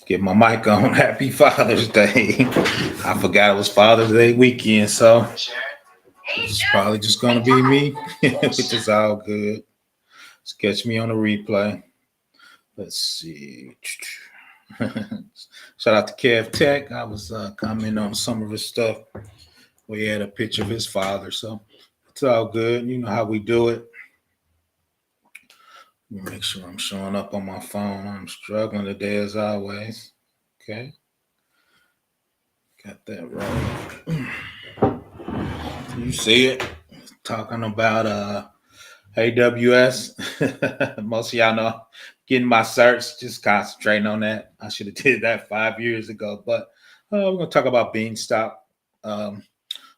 Get my mic on. Happy Father's Day. I forgot it was Father's Day weekend, so it's probably just gonna be me, which is all good. Sketch me on the replay. Let's see. Shout out to Kev Tech. I was commenting on some of his stuff. We had a picture of his father, so it's all good. You know how we do it. Make sure I'm showing up on my phone. I'm struggling today as always. Okay. Got that right. You see it. Talking about AWS. Most of y'all know getting my certs, just concentrating on that. I should have did that 5 years ago. But we're gonna talk about Beanstalk. Um,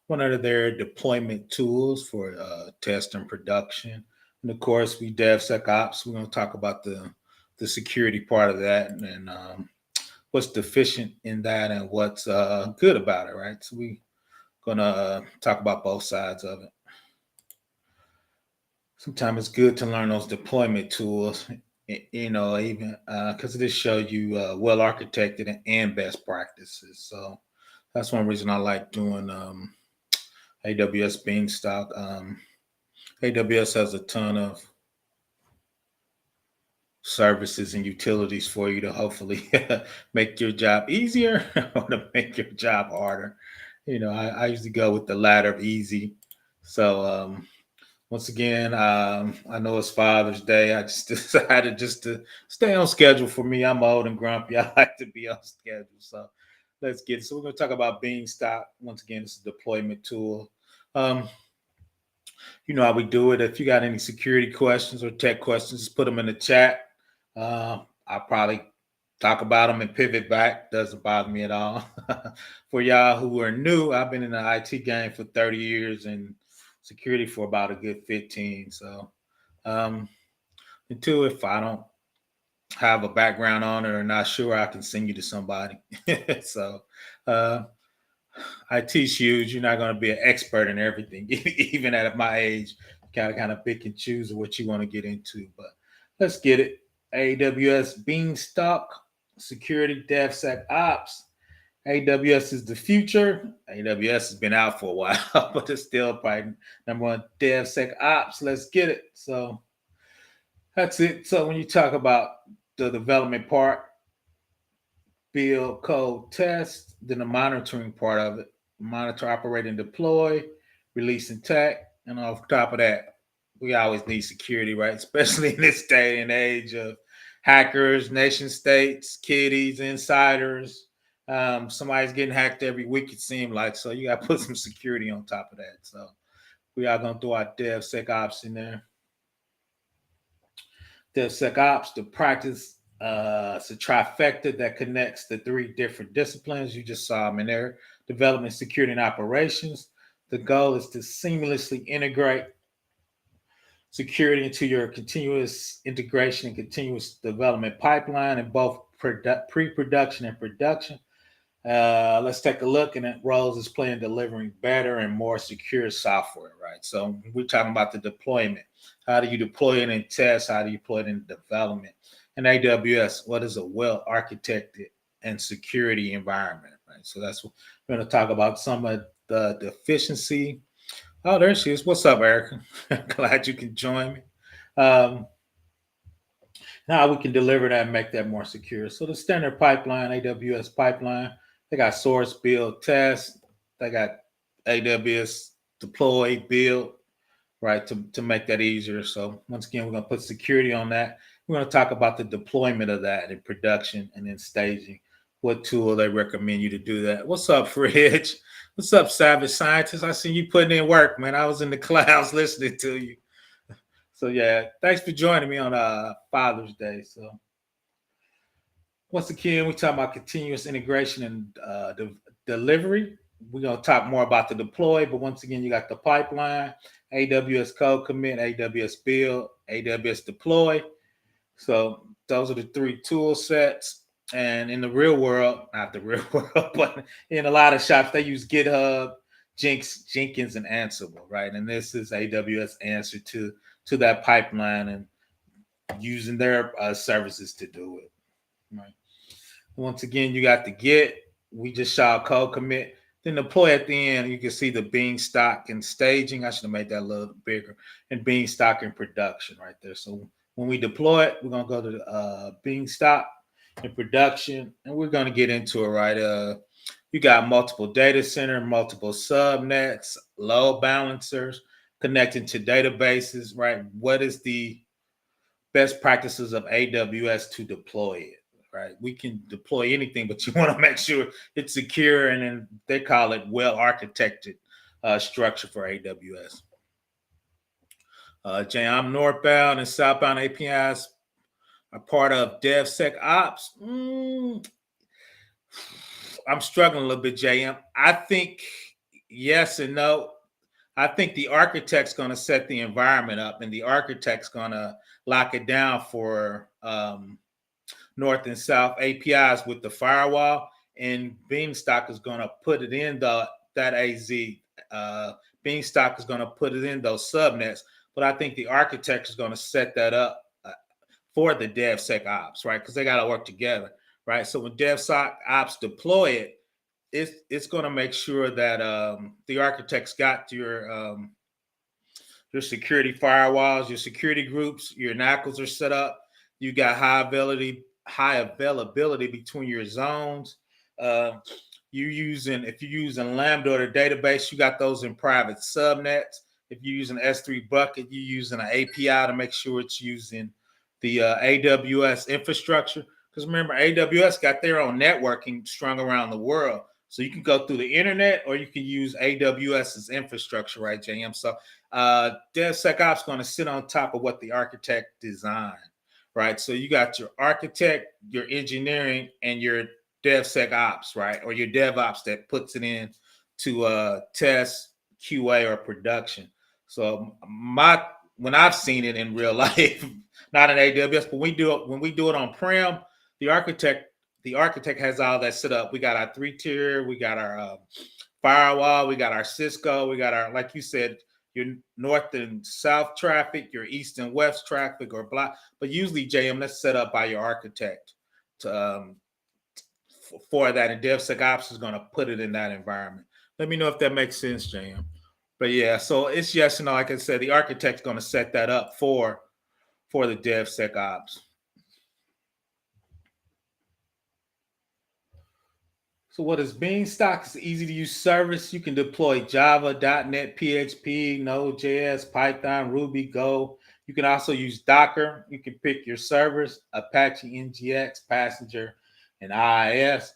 One of their deployment tools for test and production. And of course, we DevSecOps. We're going to talk about the security part of that and what's deficient in that and what's good about it, right? So we're going to talk about both sides of it. Sometimes it's good to learn those deployment tools, even because this shows you well architected and best practices. So that's one reason I like doing AWS Beanstalk. AWS has a ton of services and utilities for you to hopefully make your job easier or to make your job harder. I usually go with the latter of easy. So once again, I know it's Father's Day. I just decided just to stay on schedule for me. I'm old and grumpy. I like to be on schedule. So let's get it. So we're going to talk about Beanstalk. Once again, it's a deployment tool. You know how we do it. If you got any security questions or tech questions, just put them in the chat. I'll probably talk about them and pivot back. Doesn't bother me at all. For y'all who are new, I've been in the IT game for 30 years and security for about a good 15. So, and two, if I don't have a background on it or not sure, I can send you to somebody. So, uh, IT's huge. You're not going to be an expert in everything, even at my age. You gotta kind of pick and choose what you want to get into. But let's get it. AWS Beanstalk, Security DevSecOps. AWS is the future. AWS has been out for a while, but it's still probably number one DevSecOps. Let's get it. So that's it. So when you talk about the development part, build, code, test, then the monitoring part of it. Monitor, operate, and deploy, release and tech. And off top of that, we always need security, right? Especially in this day and age of hackers, nation states, kiddies, insiders. Somebody's getting hacked every week, it seems like. So you got to put some security on top of that. So we are going to throw our DevSecOps in there. DevSecOps, the practice, it's a trifecta that connects the three different disciplines. You just saw them in there: development, security, and operations. The goal is to seamlessly integrate security into your continuous integration and continuous development pipeline in both pre-production and production. Let's take a look, and it roles is playing delivering better and more secure software, right? So we're talking about the deployment. How do you deploy it in test? How do you deploy it in development? And AWS, what is a well-architected and security environment, right? So that's what we're going to talk about, some of the deficiency. Oh, there she is. What's up, Erica? Glad you can join me. Um, How we can deliver that and make that more secure. So the standard pipeline, AWS pipeline, they got source, build, test. They got AWS deploy, build, right, to make that easier. So once again, we're going to put security on that. We're going to talk about the deployment of that in production and then staging. What tool they recommend you to do that. What's up, Fridge? What's up, Savage Scientist? I see you putting in work, man. I was in the clouds listening to you. So yeah, thanks for joining me on Father's Day. So once again, we talk about continuous integration and delivery. We're gonna talk more about the deploy, but once again, you got the pipeline, AWS code commit, AWS build, AWS deploy. So those are the three tool sets. And in the real world, not the real world, but in a lot of shops, they use GitHub, Jenkins, and Ansible, right? And this is AWS answer to that pipeline and using their services to do it, right? Once again, you got the get. We just saw code commit. Then deploy at the end, you can see the beanstalk and staging. I should have made that a little bigger. And beanstalk in production right there. So when we deploy it, we're gonna go to the beanstalk in production, and we're gonna get into it right. You got multiple data center, multiple subnets, load balancers connecting to databases, right? What is the best practices of AWS to deploy it, right? We can deploy anything, but you want to make sure it's secure, and then they call it well-architected structure for AWS. I'm northbound and southbound APIs are part of DevSecOps. I'm struggling a little bit, JM. I think yes and no. I think the architect's going to set the environment up, and the architect's going to lock it down for north and south APIs with the firewall, and Beanstalk is going to put it in that AZ. Beanstalk is going to put it in those subnets, but I think the architect is going to set that up for the DevSecOps, right? Because they got to work together, right? So when DevSecOps deploy it, it's going to make sure that the architects got your security firewalls, your security groups, your NACLs are set up. You got high availability between your zones. If you're using Lambda or the database, you got those in private subnets. If you're using S3 bucket, you're using an API to make sure it's using the AWS infrastructure. Because remember, AWS got their own networking strung around the world. So you can go through the internet, or you can use AWS's infrastructure, right, JM? So DevSecOps is going to sit on top of what the architect designed, right? So you got your architect, your engineering, and your DevSecOps, right? Or your DevOps that puts it in to test, QA, or production. So when I've seen it in real life, not in AWS, but when we do it on prem, the architect has all that set up. We got our 3-tier, we got our firewall, we got our Cisco, we got our, like you said, your north and south traffic, your east and west traffic, or block. But usually, JM, that's set up by your architect to for that, and DevSecOps is going to put it in that environment. Let me know if that makes sense, JM. But yeah, so it's yes and no. Like I said, the architect's going to set that up for the DevSecOps. So what is Beanstalk? It's an easy to use service. You can deploy Java, .NET, PHP, Node.js, Python, Ruby, Go. You can also use Docker. You can pick your servers, Apache, Nginx, Passenger, and IIS.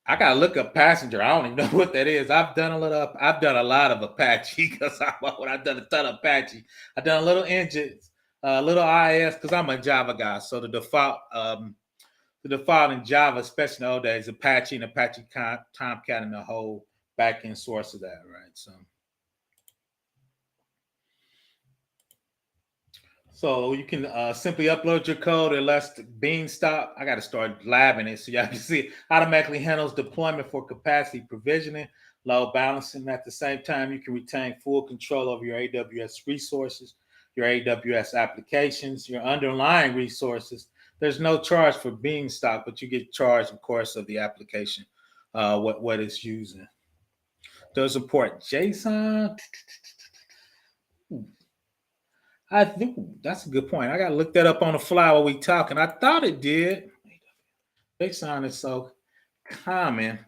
I gotta look up Passenger. I don't even know what that is. I've done a lot of Apache because I've done a ton of Apache. I've done a little Nginx, a little IIS because I'm a Java guy. So the default in Java, especially in the old days, Apache and Apache Tomcat and the whole backend source of that, right? So you can simply upload your code, Elastic Beanstalk. I got to start labbing it so y'all can see it. Automatically handles deployment for capacity provisioning, load balancing. At the same time, you can retain full control over your AWS resources, your AWS applications, your underlying resources. There's no charge for Beanstalk, but you get charged, of course, of the application, what it's using. Does support JSON? I think that's a good point. I got to look that up on the fly while we talking. I thought it did. JSON is so common.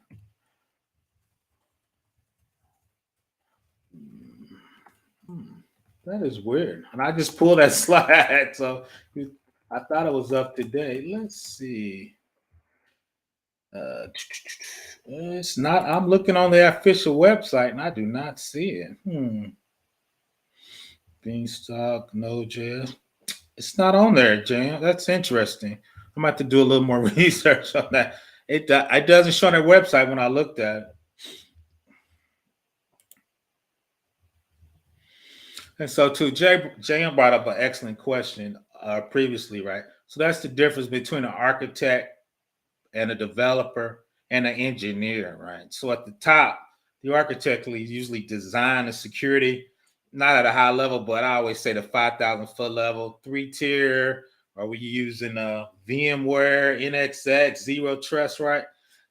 That is weird. And I just pulled that slide, so I thought it was up to date. Let's see. It's not. I'm looking on the official website, and I do not see it. Beanstalk, Node.js. It's not on there, Jam. That's interesting. I'm about to do a little more research on that. It doesn't show on their website when I looked at it. And so, too, JM brought up an excellent question previously, right? So that's the difference between an architect and a developer and an engineer, right? So at the top, the architect usually design the security, not at a high level, but I always say the 5,000 foot level, 3-tier Are we using VMware, NXX, Zero Trust, right?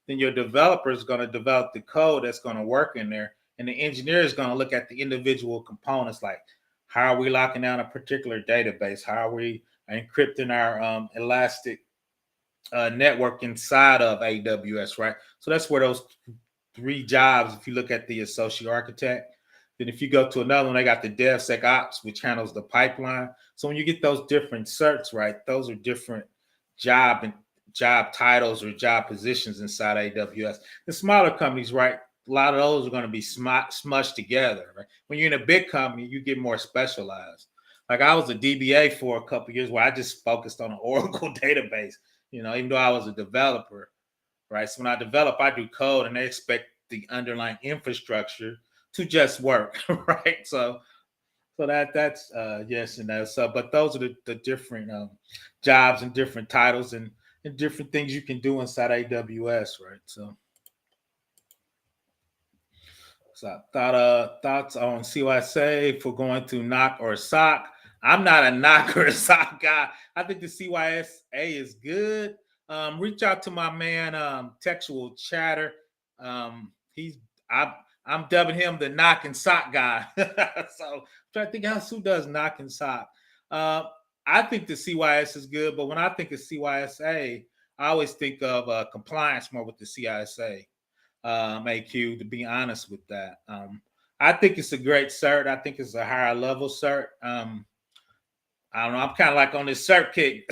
Then your developer is going to develop the code that's going to work in there. And the engineer is going to look at the individual components, like how are we locking down a particular database? How are we encrypting our Elastic network inside of AWS, right? So that's where those three jobs, if you look at the associate architect, then if you go to another one, they got the DevSecOps, which handles the pipeline. So when you get those different certs, right, those are different job and job titles or job positions inside AWS. The smaller companies, right, a lot of those are going to be smushed together. Right? When you're in a big company, you get more specialized. Like I was a DBA for a couple of years where I just focused on an Oracle database, even though I was a developer, right? So when I develop, I do code and they expect the underlying infrastructure to just work, right? So that's yes and no. So, but those are the different jobs and different titles and different things you can do inside AWS, right? So thoughts on CYSA for going to knock or sock. I'm not a knock or a sock guy. I think the CYSA is good. Reach out to my man, Textual Chatter. He's I'm dubbing him the knock and sock guy. So I'm trying to think else who does knock and sock. Uh, I think the CYS is good, but when I think of CYSA, I always think of compliance more with the CISA. AQ, to be honest with that. I think it's a great cert. I think it's a higher level cert. I don't know. I'm kind of like on this cert kick.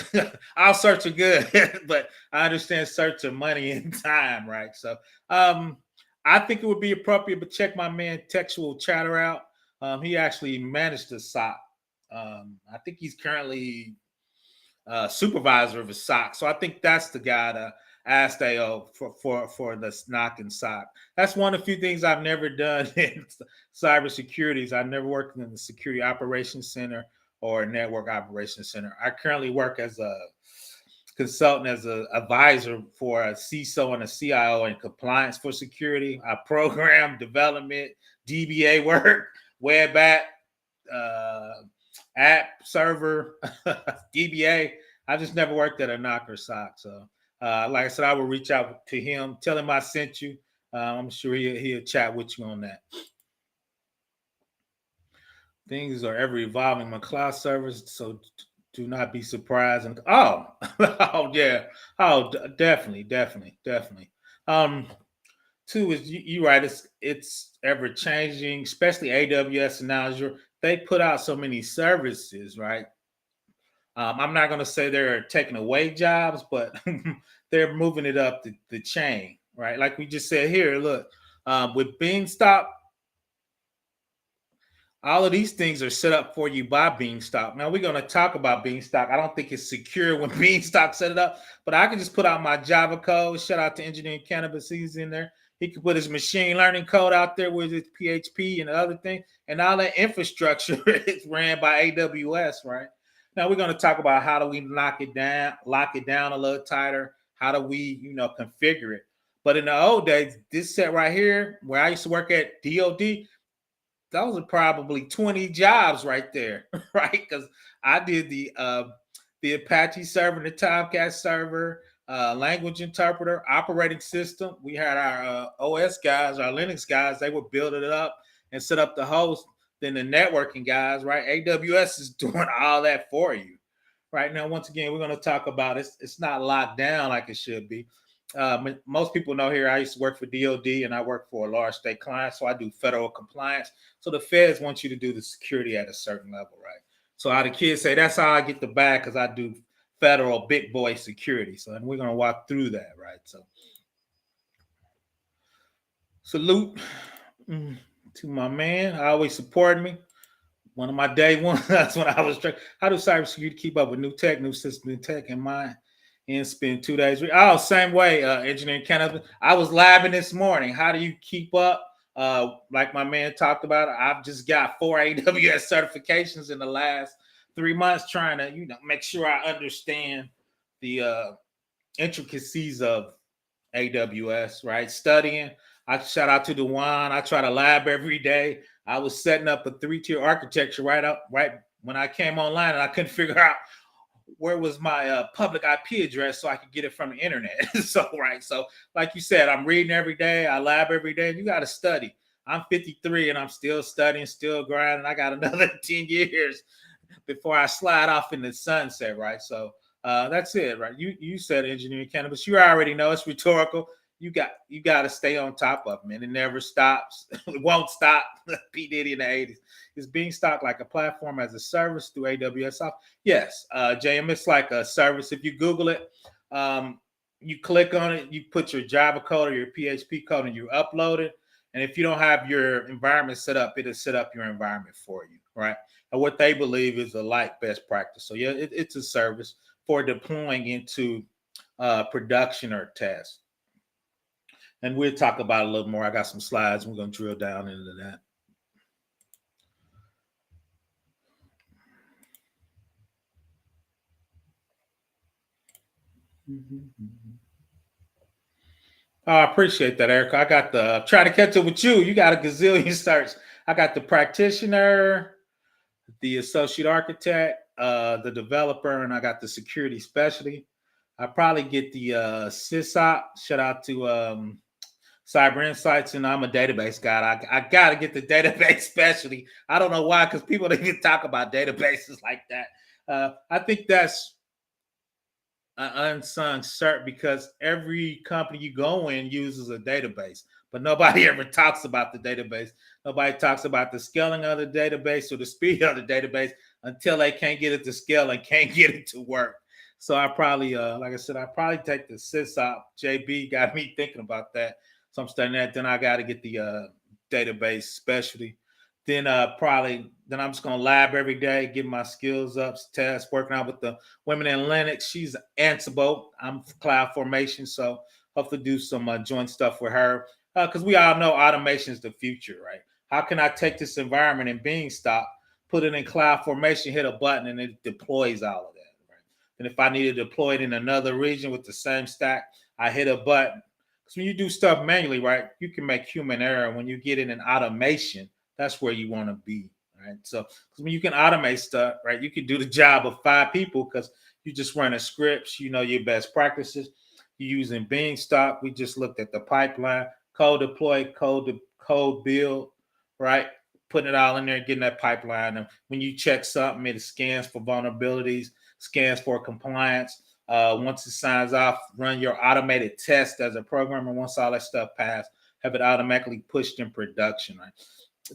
All certs are good, but I understand certs are money and time, right? So I think it would be appropriate, but check my man Textual Chatter out. He actually managed to SOC. I think he's currently supervisor of a SOC. So I think that's the guy to ask for the knock and SOC. That's one of the few things I've never done in cybersecurity. Is I've never worked in the security operations center or a network operations center. I currently work as a consultant, as an advisor for a CISO and a CIO in compliance for security. I program development, DBA work, web app server, DBA. I just never worked at a knock or SOC. So, like I said, I will reach out to him, tell him I sent you. I'm sure he'll chat with you on that. Things are ever evolving. My cloud servers, so do not be surprised. And oh yeah, definitely. Two is you right. It's ever changing, especially AWS and now Azure. They put out so many services, right? I'm not going to say they're taking away jobs, but they're moving it up the chain, right? Like we just said here, look, with Beanstalk, all of these things are set up for you by Beanstalk. Now we're going to talk about Beanstalk. I don't think it's secure when Beanstalk set it up, but I can just put out my Java code. Shout out to Engineering Cannabis. He's in there. He can put his machine learning code out there with his PHP and other thing. And all that infrastructure is ran by AWS, right? Now we're going to talk about how do we lock it down a little tighter. How do we, configure it? But in the old days, this set right here, where I used to work at DOD, those are probably 20 jobs right there, right? Because I did the Apache server, the Tomcat server, language interpreter, operating system. We had our OS guys, our Linux guys, they would build it up and set up the host. Then the networking guys, right? AWS is doing all that for you. Right now, once again, we're going to talk about it. It's not locked down like it should be. Most people know here I used to work for DOD and I work for a large state client, so I do federal compliance. So the feds want you to do the security at a certain level, right? So how the kids say that's how I get the bag, because I do federal big boy security. So and we're gonna walk through that, right? So salute to my man. I always support me. One of my day one, that's when I was trying. How do cybersecurity keep up with new tech, new system, new tech in mind? And spend 2 days. Oh, same way, engineering Canada. I was labbing this morning. How do you keep up? Like my man talked about, I've just got 4 AWS certifications in the last 3 months, trying to, make sure I understand the intricacies of AWS, right? Studying. I shout out to Dewan. I try to lab every day. I was setting up a 3-tier architecture right when I came online, and I couldn't figure out where was my public IP address so I could get it from the internet. So, right. So, like you said, I'm reading every day. I lab every day. You got to study. I'm 53 and I'm still studying, still grinding. I got another 10 years before I slide off in the sunset, right? So that's it, right? You said engineering cannabis. You already know it's rhetorical. You got to stay on top of them, and it never stops. It won't stop. P Diddy in the 80s. Is Beanstalk like a platform as a service through AWS? Yes, JM, it's like a service. If you Google it, you click on it, you put your Java code or your PHP code, and you upload it. And if you don't have your environment set up, it'll set up your environment for you, right? And what they believe is a light best practice. So yeah, it's a service for deploying into production or test. And we'll talk about it a little more. I got some slides. We're going to drill down into that. Oh, I appreciate that, Erica. I got the trying to catch up with you. You got a gazillion certs. I got the practitioner, the associate architect, the developer, and I got the security specialty. I probably get the sysop. Shout out to Cyber Insights, and I'm a database guy. I got to get the database specialty. I don't know why, because people don't even talk about databases like that. I think that's an unsung cert because every company you go in uses a database, but nobody ever talks about the database. Nobody talks about the scaling of the database or the speed of the database until they can't get it to scale and can't get it to work. So I probably, like I said, I probably take the sysop. JB got me thinking about that. So I'm studying that. Then I got to get the database specialty. Then then I'm just gonna lab every day, get my skills up, test, working out with the women in Linux. She's Ansible. I'm Cloud Formation, so hopefully do some joint stuff with her because we all know automation is the future, right? How can I take this environment in Beanstalk, put it in Cloud Formation, hit a button, and it deploys all of that, right? And if I need to deploy it in another region with the same stack, I hit a button. Because when you do stuff manually, right, you can make human error. When you get it in automation, that's where you want to be, right? So when you can automate stuff, right, you can do the job of 5 people because you just running scripts, you know your best practices. You're using Beanstalk. We just looked at the pipeline, code deploy, code build, right? Putting it all in there, getting that pipeline. And when you check something, it scans for vulnerabilities, scans for compliance. Once it signs off, run your automated test as a programmer. Once all that stuff passed, have it automatically pushed in production, right?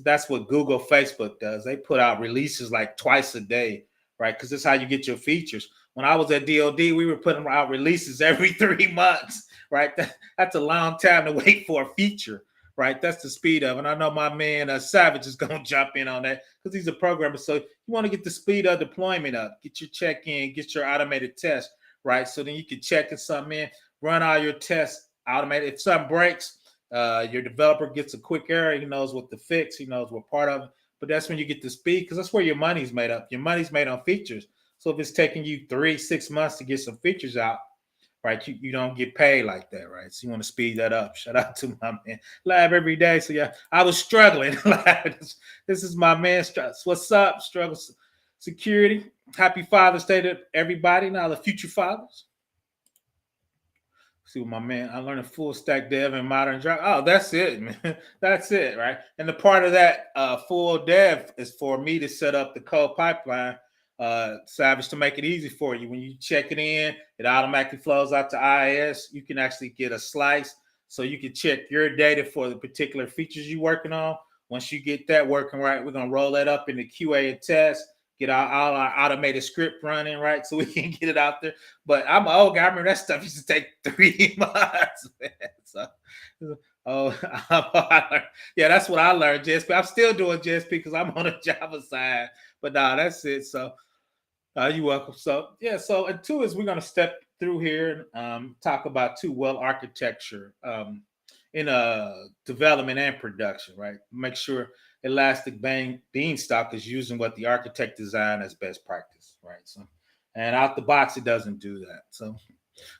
That's what Google, Facebook does. They put out releases like twice a day, right? Because that's how you get your features. When I was at DoD, we were putting out releases every 3 months, right? That's a long time to wait for a feature, right? That's the speed of it. And I know my man Savage is going to jump in on that because he's a programmer. So you want to get the speed of deployment up, get your check-in, get your automated test, right? So then you can check something in, run all your tests automated. If something breaks, your developer gets a quick error. He knows what to fix. He knows what part of it. But that's when you get the speed because that's where your money's made up. Your money's made on features. So if it's taking you 3-6 months to get some features out, right, you don't get paid like that, right? So you want to speed that up. Shout out to my man. Lab every day. So yeah, I was struggling. This is my man. What's up? Struggle Security. Happy Father's Day to everybody. Now the future fathers. See what my man, I learned a full stack dev and modern Java. Oh, that's it, man. That's it, right? And the part of that full dev is for me to set up the code pipeline, Savage, to make it easy for you. When you check it in, it automatically flows out to IIS. You can actually get a slice so you can check your data for the particular features you're working on. Once you get that working right, we're going to roll that up into QA and test, get all our automated script running, right? So we can get it out there. But I'm an old guy. I remember that stuff used to take 3 months, man. So, yeah, that's what I learned, JSP. I'm still doing JSP because I'm on the Java side. But nah, that's it. So you're welcome. So yeah, so and 2 is we're going to step through here and talk about 2 well architecture in development and production, right? Make sure Elastic Beanstalk is using what the architect designed as best practice, right? So, and out the box, it doesn't do that. So,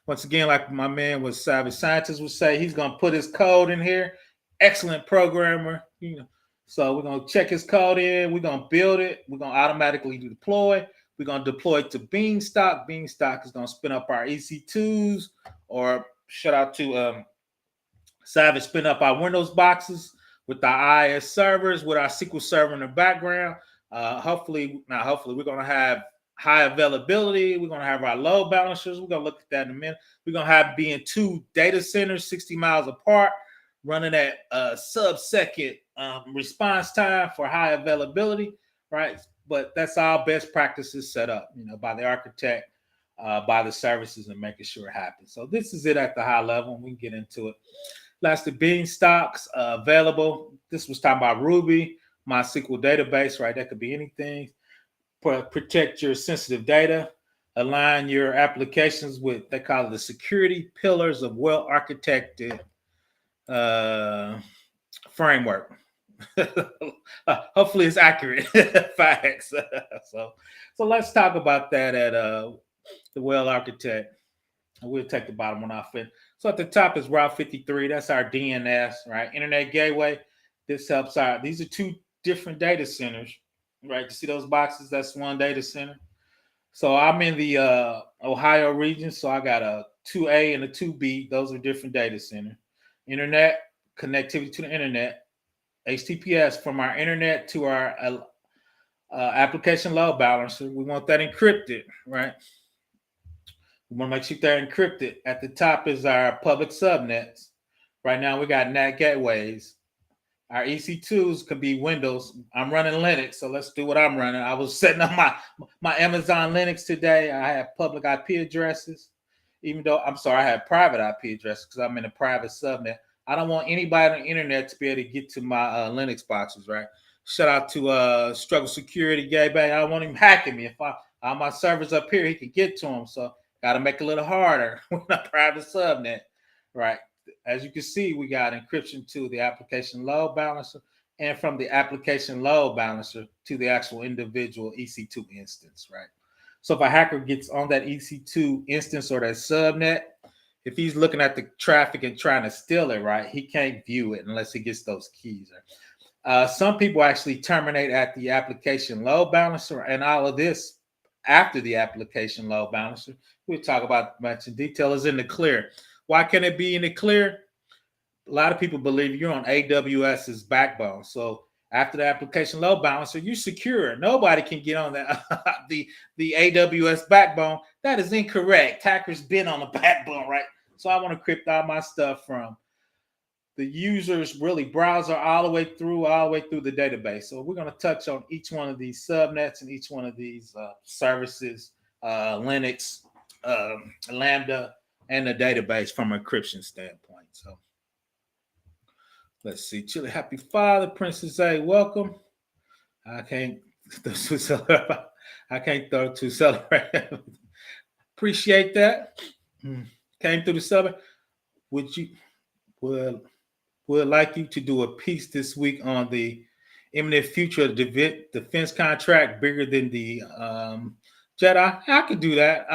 once again, like my man was Savage Scientist would say, he's gonna put his code in here. Excellent programmer, you know. So we're gonna check his code in. We're gonna build it. We're gonna automatically deploy. We're going to deploy it to Beanstalk. Beanstalk is going to spin up our EC2s, or shout out to Savage, spin up our Windows boxes with our IIS servers, with our SQL Server in the background. Hopefully, we're going to have high availability. We're going to have our load balancers. We're going to look at that in a minute. We're going to have being 2 data centers 60 miles apart, running at sub-second response time for high availability, right? But that's all best practices set up, by the architect, by the services, and making sure it happens. So this is it at the high level. We can get into it. Elastic Beanstalks available. This was talking about Ruby, MySQL database, right? That could be anything. Protect your sensitive data. Align your applications with, they call it the security pillars of well-architected framework. Hopefully it's accurate. Facts. So let's talk about that at the Well-Architect. We'll take the bottom one off. So at the top is Route 53. That's our DNS, right? Internet Gateway. This helps out. These are 2 different data centers, right? You see those boxes? That's one data center. So I'm in the Ohio region. So I got a 2A and a 2B. Those are different data centers. Internet, connectivity to the internet. HTTPS from our internet to our application load balancer. We want that encrypted, right? We want to make sure they're encrypted. At the top is our public subnets. Right now we got NAT gateways. Our EC2s could be Windows. I'm running Linux, so let's do what I'm running. I was setting up my Amazon Linux today. I have public IP addresses, even though I have private IP addresses because I'm in a private subnet. I don't want anybody on the internet to be able to get to my Linux boxes, right? Shout out to Struggle Security Gateway. I don't want him hacking me. If all my servers up here, he can get to them. So got to make it a little harder with a private subnet, right? As you can see, we got encryption to the application load balancer, and from the application load balancer to the actual individual EC2 instance, right? So if a hacker gets on that EC2 instance or that subnet, if he's looking at the traffic and trying to steal it, right, he can't view it unless he gets those keys. Some people actually terminate at the application load balancer, and all of this after the application load balancer. We'll talk about much in detail is in the clear. Why can it be in the clear? A lot of people believe you're on AWS's backbone. So after the application load balancer, you're secure. Nobody can get on the AWS backbone. That is incorrect. Hackers been on the backbone, right? So I want to crypt all my stuff from the user's really browser all the way through the database. So we're going to touch on each one of these subnets and each one of these services, Linux, Lambda, and the database from an encryption standpoint. So let's see. Chili, happy Father, Princess A, welcome. I can't throw to celebrate. Appreciate that. Came through the sub. Would like you to do a piece this week on the imminent future of defense contract bigger than the Jedi. I could do that.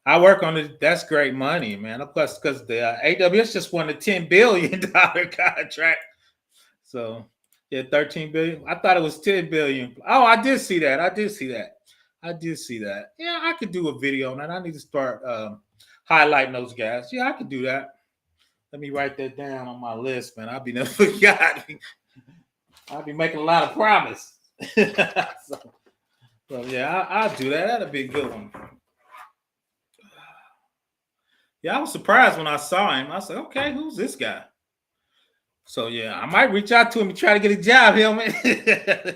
I work on it. That's great money, man. Of course, because the AWS just won a $10 billion contract. So yeah, 13 billion. I thought it was 10 billion. Oh, I did see that. Yeah, I could do a video on that. I need to start highlighting those guys. Yeah, I could do that. Let me write that down on my list, man. I'll be never forgot. I'll be making a lot of promise. so yeah, I'll do that. That'll be a good one. Yeah, I was surprised when I saw him. I was like, okay, who's this guy? So yeah, I might reach out to him and try to get a job, man.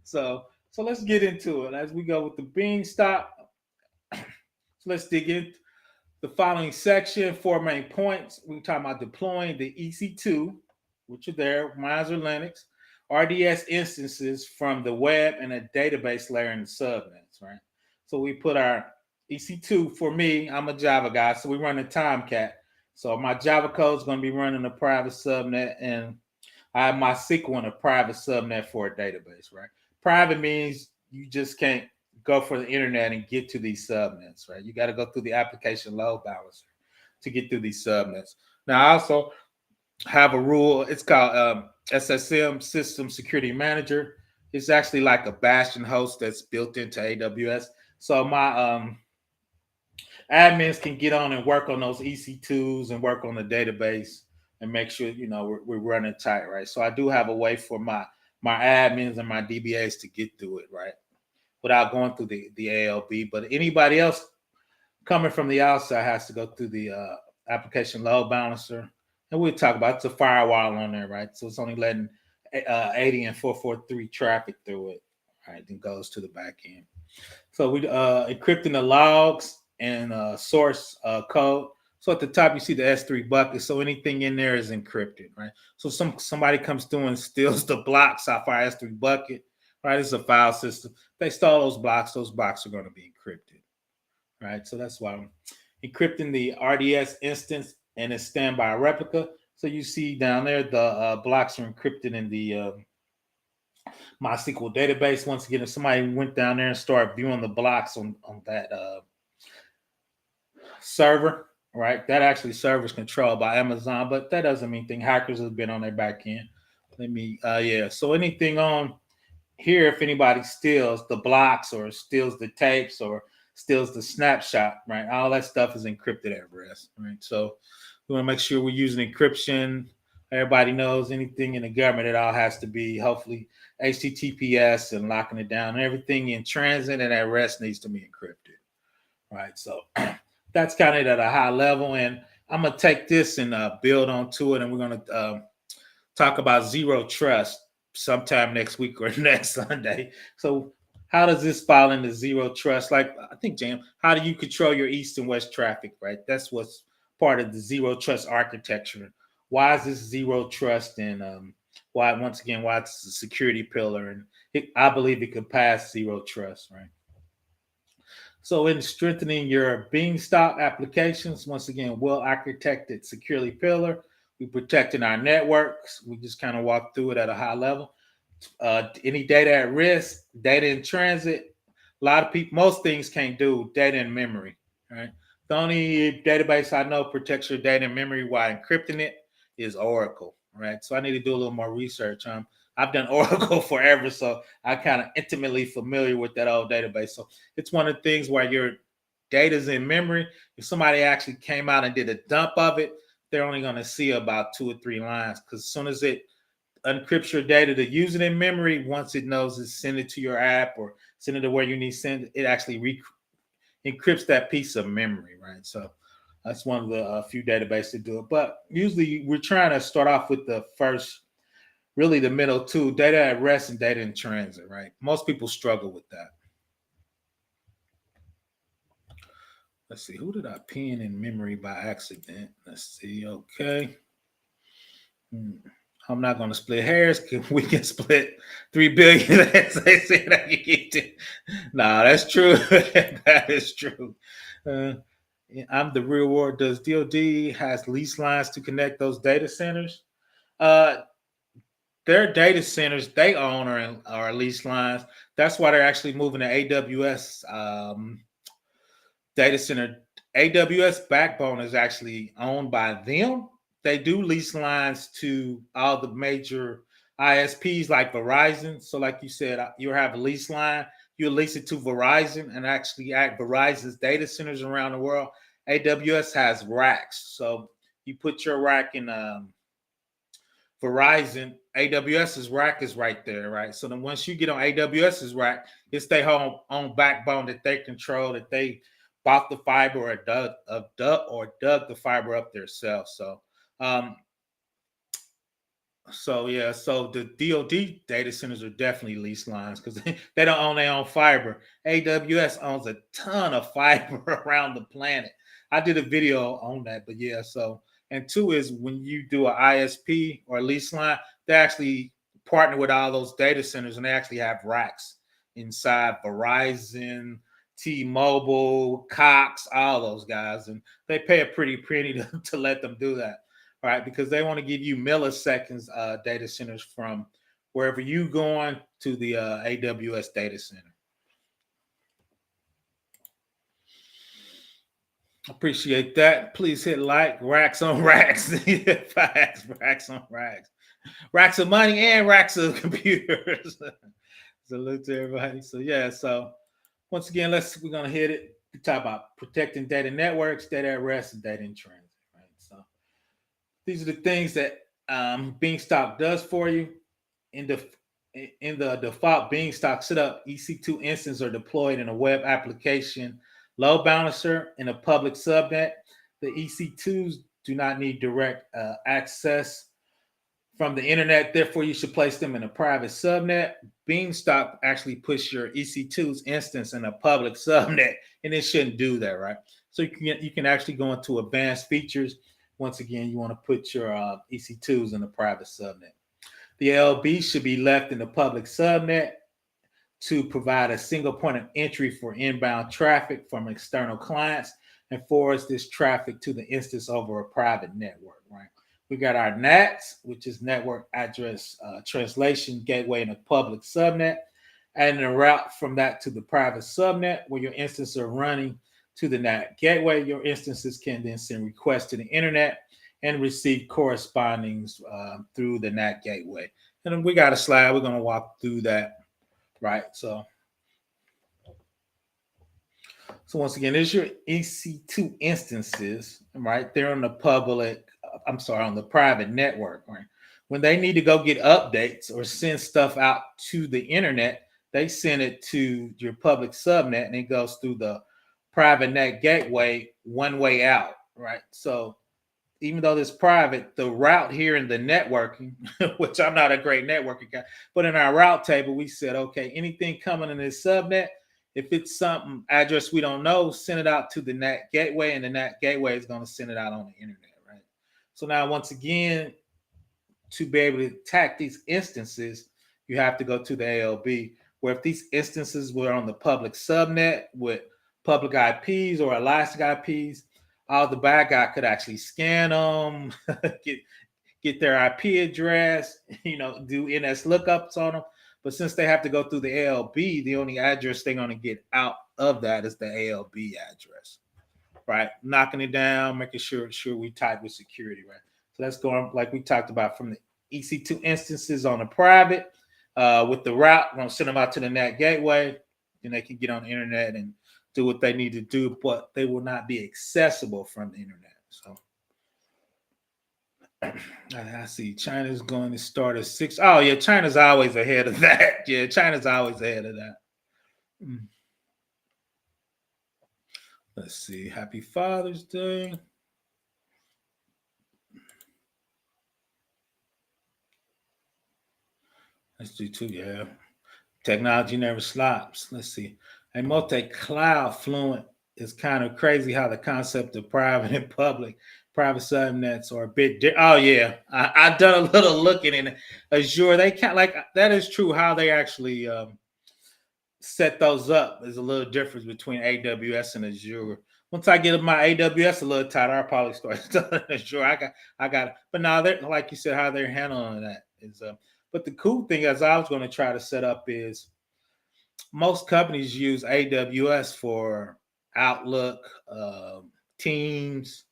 So let's get into it as we go with the Beanstalk. So let's dig in. The following section, 4 main points. We're talking about deploying the EC2, which are there, mine's are Linux, RDS instances from the web and a database layer in the subnets, right? So we put our EC2, for me, I'm a Java guy, so we run a Tomcat. So my Java code is going to be running a private subnet, and I have my SQL in a private subnet for a database, right? Private means you just can't go for the internet and get to these subnets, right? You got to go through the application load balancer to get through these subnets. Now, I also have a rule. It's called SSM, System Security Manager. It's actually like a bastion host that's built into AWS. So my admins can get on and work on those EC2s and work on the database and make sure we're running tight, right? So I do have a way for my admins and my DBAs to get through it, right, without going through the ALB. But anybody else coming from the outside has to go through the application load balancer, and we'll talk about it's a firewall on there, right? So it's only letting 80 and 443 traffic through it, right? Then goes to the back end. So we encrypting the logs and source code. So at the top you see the S3 bucket. So anything in there is encrypted, right? So somebody comes through and steals the blocks off our S3 bucket, right? It's a file system. They stole those blocks are going to be encrypted, right? So that's why I'm encrypting the RDS instance and its standby replica. So you see down there the blocks are encrypted in the MySQL database. Once again, if somebody went down there and started viewing the blocks on that server, right? That actually server is controlled by Amazon, but that doesn't mean anything. Hackers have been on their back end. Yeah. So anything on here, if anybody steals the blocks or steals the tapes or steals the snapshot, right? All that stuff is encrypted at rest, right? So we want to make sure we're using encryption. Everybody knows anything in the government, it all has to be hopefully HTTPS and locking it down. Everything in transit and at rest needs to be encrypted, right? So that's kind of at a high level. And I'm going to take this and build onto it. And we're going to talk about zero trust sometime next week or next Sunday. So how does this fall into zero trust? Like, I think, Jam, how do you control your east and west traffic, right? That's what's part of the zero trust architecture. Why is this zero trust? And why, once again, why it's a security pillar? And I believe it could pass zero trust, right? So in strengthening your Beanstalk applications, once again, well-architected security pillar, we protecting our networks. We just kind of walk through it at a high level. Any data at risk, data in transit. A lot of people, most things can't do data in memory, right? The only database I know protects your data in memory while encrypting it is Oracle, right? So I need to do a little more research. I've done Oracle forever, so I kind of intimately familiar with that old database. So it's one of the things where your data's in memory. If somebody actually came out and did a dump of it, they're only going to see about 2 or 3 lines, because as soon as it encrypts your data to use it in memory, once it knows it's send it to your app or send it to where you need to send it, it actually encrypts that piece of memory, right? So that's one of the few databases to do it. But usually we're trying to start off with the first, really the middle two, data at rest and data in transit, right? Most people struggle with that. Let's see, who did I pin in memory by accident? Let's see, okay. I'm not going to split hairs. We can split 3 billion. They say that you get to. Nah, that's true. That is true. I'm the real world. Does DoD has lease lines to connect those data centers? Their data centers they own are lease lines. That's why they're actually moving to AWS data center. AWS backbone is actually owned by them. They do lease lines to all the major ISPs like Verizon. So, like you said, you have a lease line, you lease it to Verizon and actually at Verizon's data centers around the world. AWS has racks. So you put your rack in Verizon, AWS's rack is right there, right? So then once you get on AWS's rack, it's their own backbone that they control, that they bought the fiber or dug the fiber up themselves. So the DoD data centers are definitely lease lines because they don't own their own fiber. AWS owns a ton of fiber around the planet. I did a video on that, but yeah, so and two is when you do an ISP or a lease line, they actually partner with all those data centers and they actually have racks inside Verizon, T-Mobile, Cox, all those guys, and they pay a pretty penny to let them do that, right? Because they want to give you milliseconds data centers from wherever you going to the AWS data center. Appreciate that. Please hit like. Racks on racks. Facts. Racks on racks. Racks of money and racks of computers. Salute to everybody. So yeah, so once again, we're gonna hit it. We talk about protecting data networks, data at rest, and data in transit. Right. So these are the things that Beanstalk does for you. In the default Beanstalk setup, EC2 instances are deployed in a web application load balancer in a public subnet. The EC2s do not need direct access from the internet. Therefore, you should place them in a private subnet. Beanstalk actually puts your EC2's instance in a public subnet, and it shouldn't do that, right? So you can actually go into advanced features. Once again, you want to put your EC2s in a private subnet. The LB should be left in the public subnet to provide a single point of entry for inbound traffic from external clients and forwards this traffic to the instance over a private network, right? We got our NATs, which is network address translation gateway in a public subnet, and a route from that to the private subnet where your instances are running to the NAT gateway. Your instances can then send requests to the internet and receive correspondings through the NAT gateway. And we got a slide. We're going to walk through that, right? So once again, there's your EC2 instances, right? They're on the on the private network, right? When they need to go get updates or send stuff out to the internet, they send it to your public subnet and it goes through the private net gateway one way out, right? So even though it's private, the route here in the networking, which I'm not a great networking guy, but in our route table, we said, okay, anything coming in this subnet, if it's something address we don't know, send it out to the NAT gateway, and the NAT gateway is going to send it out on the internet, right? So now, once again, to be able to attack these instances, you have to go to the ALB, where if these instances were on the public subnet with public IPs or elastic IPs, the bad guy could actually scan them, get their IP address, do NS lookups on them. But since they have to go through the ALB, the only address they're going to get out of that is the ALB address, right? Knocking it down, making sure we tight with security, right? So that's going, like we talked about, from the EC2 instances on the private with the route. We're going to send them out to the NAT gateway, and they can get on the internet and do what they need to do, but they will not be accessible from the internet. So I see China's going to start at 6. Oh, yeah, China's always ahead of that. Yeah, China's always ahead of that. Let's see. Happy Father's Day. Let's do 2. Yeah. Technology never stops. Let's see. A multi-cloud fluent is kind of crazy how the concept of private and public private subnets are a bit oh yeah, I've done a little looking in Azure. They can't, like, that is true. How they actually set those up is a little difference between AWS and Azure. Once I get my AWS a little tighter, I'll probably start Azure. I got it. But now they're, like you said, how they're handling that is but the cool thing, as I was going to try to set up, is most companies use AWS for Outlook, Teams,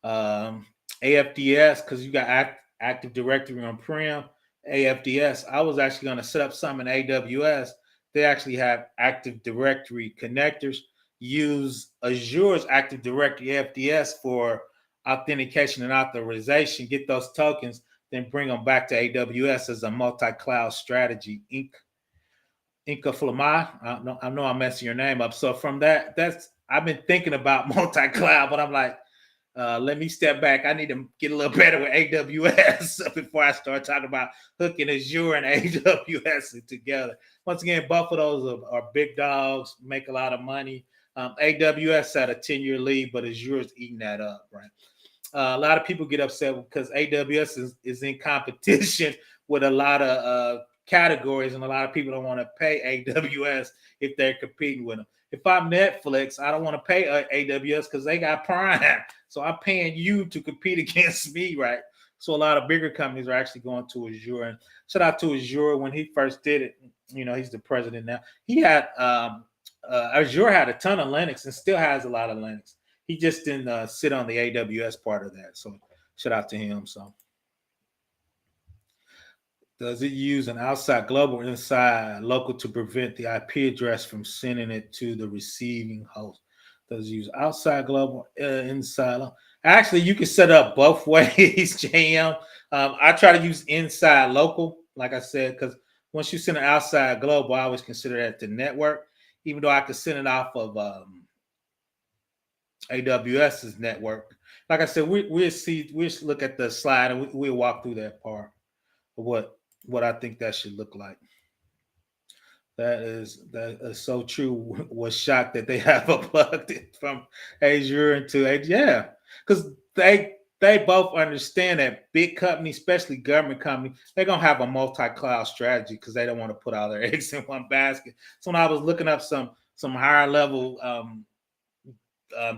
AFDS, because you got Active Directory on-prem, AFDS. I was actually going to set up some in AWS. They actually have Active Directory connectors. Use Azure's Active Directory AFDS for authentication and authorization, get those tokens, then bring them back to AWS as a multi-cloud strategy. Inca Flamai. I know I'm messing your name up. So from that's I've been thinking about multi-cloud, but I'm like, let me step back. I need to get a little better with AWS before I start talking about hooking Azure and AWS together. Once again, both of those are big dogs, make a lot of money. AWS had a 10-year lead, but Azure is eating that up, right? A lot of people get upset because AWS is in competition with a lot of categories, and a lot of people don't want to pay AWS if they're competing with them. If I'm Netflix, I don't want to pay AWS because they got Prime. So I'm paying you to compete against me, right? So a lot of bigger companies are actually going to Azure. And shout out to Azure. When he first did it, he's the president now. He had Azure had a ton of Linux and still has a lot of Linux. He just didn't sit on the AWS part of that. So shout out to him. So Does it use an outside global or inside local to prevent the IP address from sending it to the receiving host? Does it use outside global, inside? Actually, you can set up both ways, JM. I try to use inside local, like I said, because once you send an outside global, I always consider that the network, even though I could send it off of AWS's network. Like I said, we'll look at the slide and we'll walk through that part of what I think that should look like. That is so true. Was shocked that they have plugged it from Azure into Azure. Yeah, because they both understand that big companies, especially government companies, they're gonna have a multi-cloud strategy because they don't want to put all their eggs in one basket. So when I was looking up some higher level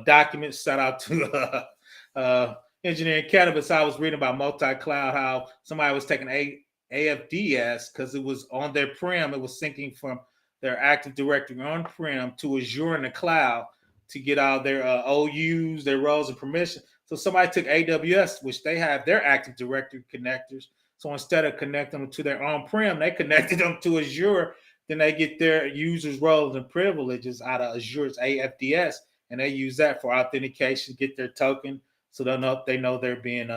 documents, shout out to engineering cannabis, I was reading about multi-cloud, how somebody was taking AFDS because it was on their prem. It was syncing from their Active Directory on-prem to Azure in the cloud to get all their OUs, their roles and permissions. So somebody took AWS, which they have their Active Directory connectors. So instead of connecting them to their on-prem, they connected them to Azure. Then they get their users' roles and privileges out of Azure's AFDS, and they use that for authentication, get their token, so they know they're being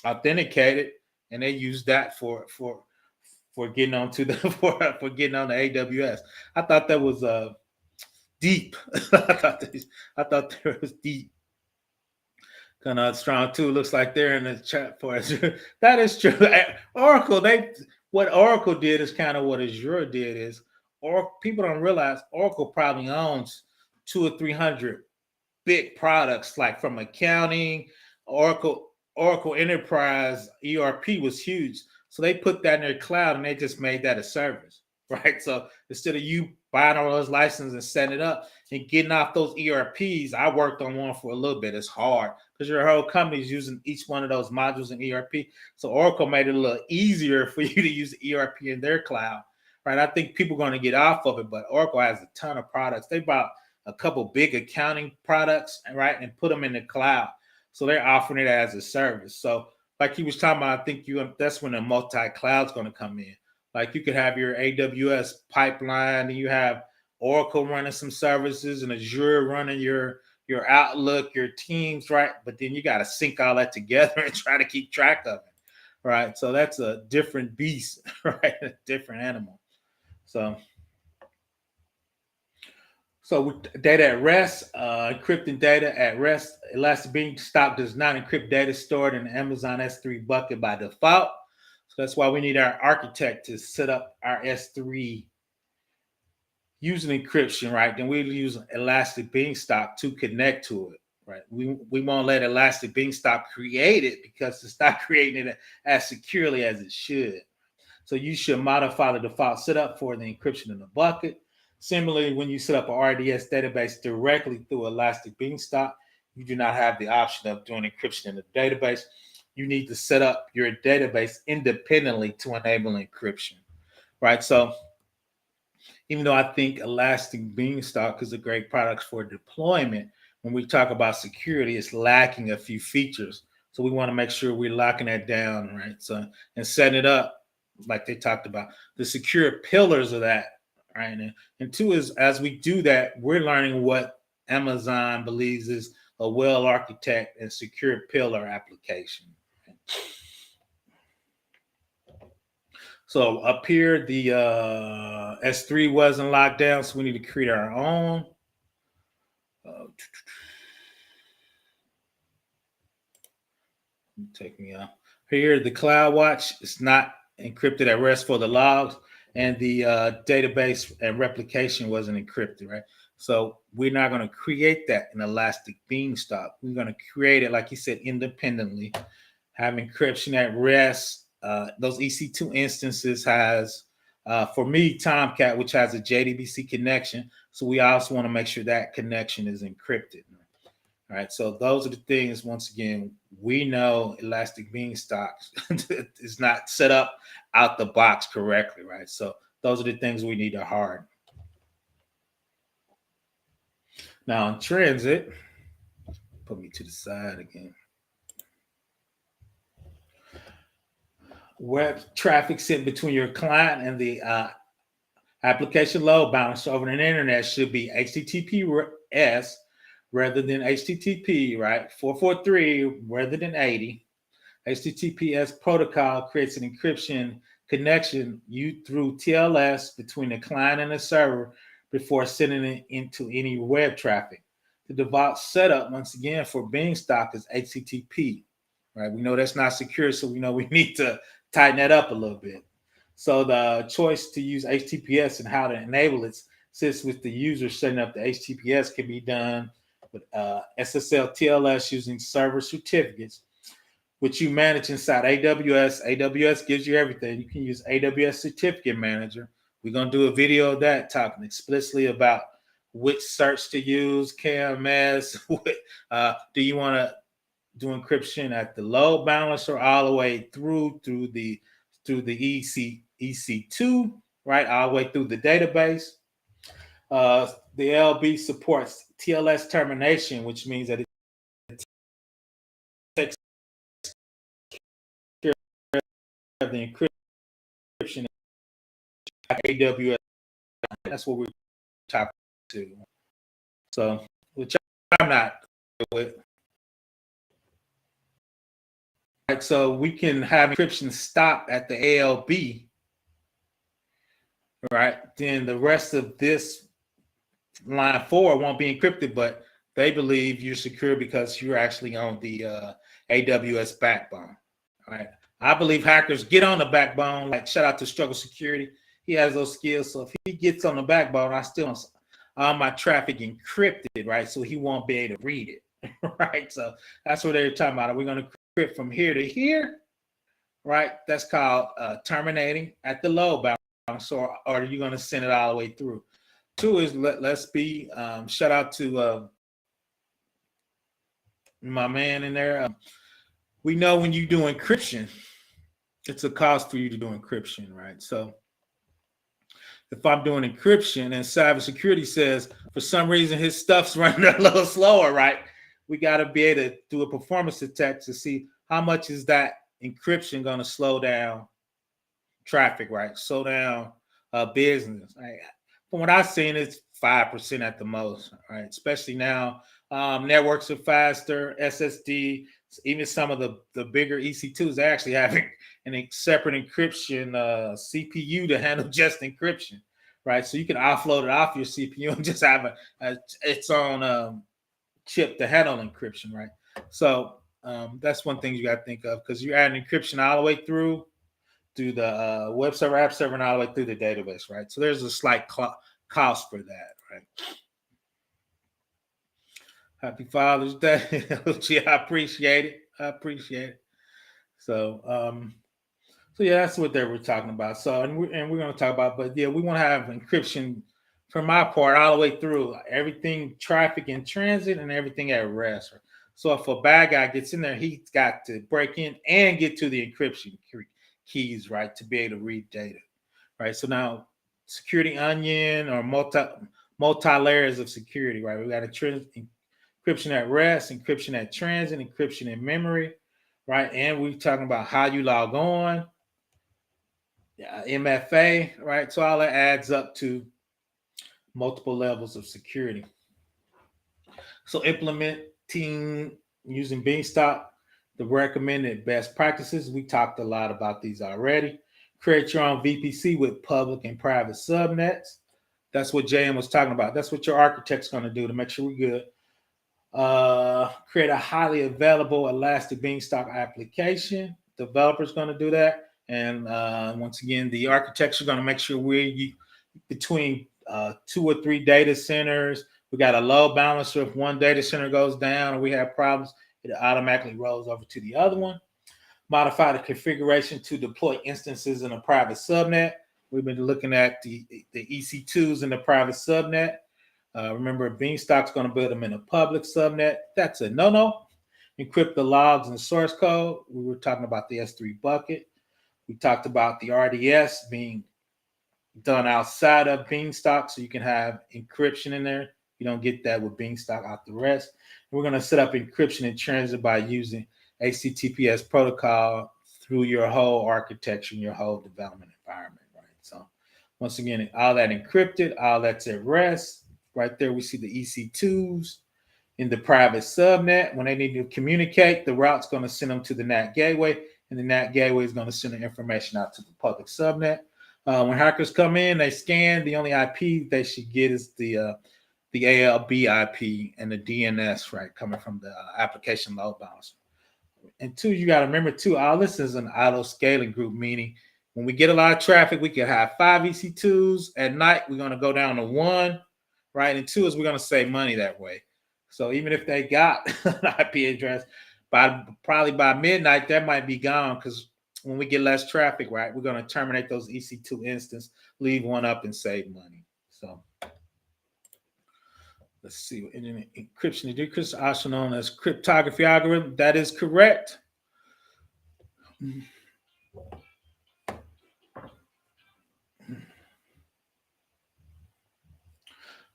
authenticated, and they use that for getting onto the for getting on the AWS. I thought that was deep. I thought that was deep. Kind of strong too. Looks like they're in the chat for Azure. That is true. Oracle, what Oracle did is kind of what Azure did is, or people don't realize Oracle probably owns 200 or 300 big products, like from accounting. Oracle Enterprise ERP was huge, so they put that in their cloud and they just made that a service, right? So instead of you buying all those licenses and setting it up and getting off those ERPs, I worked on one for a little bit. It's hard because your whole company is using each one of those modules in ERP. So Oracle made it a little easier for you to use the ERP in their cloud, right? I think people are going to get off of it, but Oracle has a ton of products. They bought a couple big accounting products, right, and put them in the cloud. So they're offering it as a service. So like he was talking about, I think that's when the multi-cloud's going to come in. Like you could have your AWS pipeline, and you have Oracle running some services, and Azure running your Outlook, your Teams, right? But then you got to sync all that together and try to keep track of it, right? So that's a different beast, right? A different animal. So data at rest, encrypting data at rest. Elastic Beanstalk does not encrypt data stored in the Amazon S3 bucket by default. So that's why we need our architect to set up our S3 using encryption, right? Then we'll use Elastic Beanstalk to connect to it, right? We won't let Elastic Beanstalk create it because it's not creating it as securely as it should. So you should modify the default setup for the encryption in the bucket. Similarly, when you set up an RDS database directly through Elastic Beanstalk, you do not have the option of doing encryption in the database. You need to set up your database independently to enable encryption, right? So even though I think Elastic Beanstalk is a great product for deployment, when we talk about security, it's lacking a few features. So we want to make sure we're locking that down, right? So and setting it up like they talked about, the secure pillars of that, right? And two is as we do that, we're learning what Amazon believes is a well-architected and secure pillar application. So up here, the S3 wasn't locked down, so we need to create our own. Take me out. Here, the CloudWatch is not encrypted at rest for the logs, and the database and replication wasn't encrypted, right? So we're not going to create that in Elastic Beanstalk. We're going to create it, like you said, independently. Have encryption at rest. Those EC2 instances has, for me, Tomcat, which has a JDBC connection. So we also want to make sure that connection is encrypted. All right, so those are the things. Once again, we know Elastic Beanstalk is not set up out the box correctly, right? So those are the things we need to harden. Now on transit, put me to the side again. web traffic sent between your client and the application load balancer over the internet should be HTTPS rather than HTTP, right? 443 rather than 80. HTTPS protocol creates an encryption connection through TLS between the client and the server before sending it into any web traffic. The default setup, once again, for Beanstalk is HTTP, right? We know that's not secure, so we know we need to tighten that up a little bit. So the choice to use HTTPS and how to enable it sits with the user. Setting up the HTTPS can be done with SSL TLS using server certificates, which you manage inside AWS. AWS gives you everything. You can use AWS Certificate Manager. We're going to do a video of that talking explicitly about which certs to use, KMS. Do you want to do encryption at the load balancer all the way through the EC2, right? All the way through the database. The LB supports TLS termination, which means that it takes care of the encryption at AWS. That's what we're talking to. So, which I'm not with. Right, so we can have encryption stop at the ALB, right? Then the rest of this line 4 won't be encrypted, but they believe you're secure because you're actually on the AWS backbone, right? I believe hackers get on the backbone. Like, shout out to Struggle Security. He has those skills. So if he gets on the backbone, I still want all my traffic encrypted, right? So he won't be able to read it, right? So that's what they're talking about. Are we going to encrypt from here to here, right? That's called terminating at the load balance, or are you going to send it all the way through? 2 is let's be shout out to my man in there. We know when you do encryption, it's a cost for you to do encryption, right? So if I'm doing encryption and cybersecurity says for some reason his stuff's running a little slower, right? We got to be able to do a performance attack to see how much is that encryption going to slow down traffic, right? Slow down business. Right? From what I've seen, it's 5% at the most, right? Especially now, networks are faster, SSD, even some of the bigger EC2s are actually having a separate encryption CPU to handle just encryption, right? So you can offload it off your CPU and just have its own chip to handle encryption, right? So that's one thing you got to think of, because you're adding encryption all the way through the web server, app server, and all the way through the database, right? So there's a slight cost for that, right? Happy Father's Day. I appreciate it. I appreciate it. So, so yeah, that's what they were talking about. So, and we're going to talk about, but yeah, we want to have encryption for my part all the way through everything, traffic in transit and everything at rest. So if a bad guy gets in there, he's got to break in and get to the encryption keys, right, to be able to read data, right? So now security onion or multi layers of security, right? We got encryption at rest, encryption at transit, encryption in memory, right? And we're talking about how you log on, MFA, right? So all that adds up to multiple levels of security. So implementing using Beanstalk, the recommended best practices. We talked a lot about these already. Create your own VPC with public and private subnets. That's what JM was talking about. That's what your architect's going to do to make sure we're good. Create a highly available Elastic Beanstalk application. Developer's going to do that. And once again, the architecture is going to make sure we're between 2 or 3 data centers. We got a load balancer. If one data center goes down or we have problems, it automatically rolls over to the other one. Modify the configuration to deploy instances in a private subnet. We've been looking at the EC2s in the private subnet. Remember, Beanstalk's going to build them in a public subnet. That's a no-no. Encrypt the logs and source code. We were talking about the S3 bucket. We talked about the RDS being done outside of Beanstalk, so you can have encryption in there. You don't get that with Beanstalk out the rest. And we're going to set up encryption in transit by using HTTPS protocol through your whole architecture and your whole development environment, right? So once again, all that encrypted, all that's at rest. Right there, we see the EC2s in the private subnet. When they need to communicate, the route's going to send them to the NAT gateway, and the NAT gateway is going to send the information out to the public subnet. When hackers come in, they scan. The only IP they should get is the ALB IP and the DNS, right, coming from the application load balancer. And two, you got to remember too, all this is an auto scaling group, meaning when we get a lot of traffic, we can have 5 EC2s. At night, we're going to go down to 1, right? And 2 is we're going to save money that way. So even if they got an IP address, probably by midnight, that might be gone, because when we get less traffic, right, we're going to terminate those EC2 instances, leave one up, and save money. So let's see. Encryption and decryption, also known as cryptography algorithm. That is correct.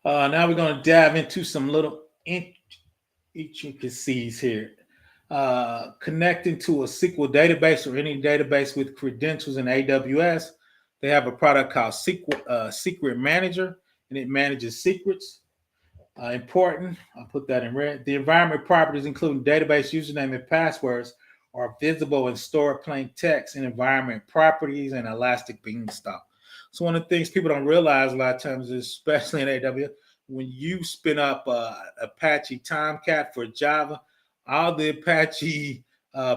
Now we're going to dive into some little intricacies here. Connecting to a SQL database or any database with credentials in AWS, they have a product called Secret Manager, and it manages secrets. Important, I'll put that in red. The environment properties, including database username and passwords, are visible in stored plain text in environment properties and Elastic Beanstalk. So one of the things people don't realize a lot of times, especially in AWS, when you spin up Apache Tomcat for Java, all the Apache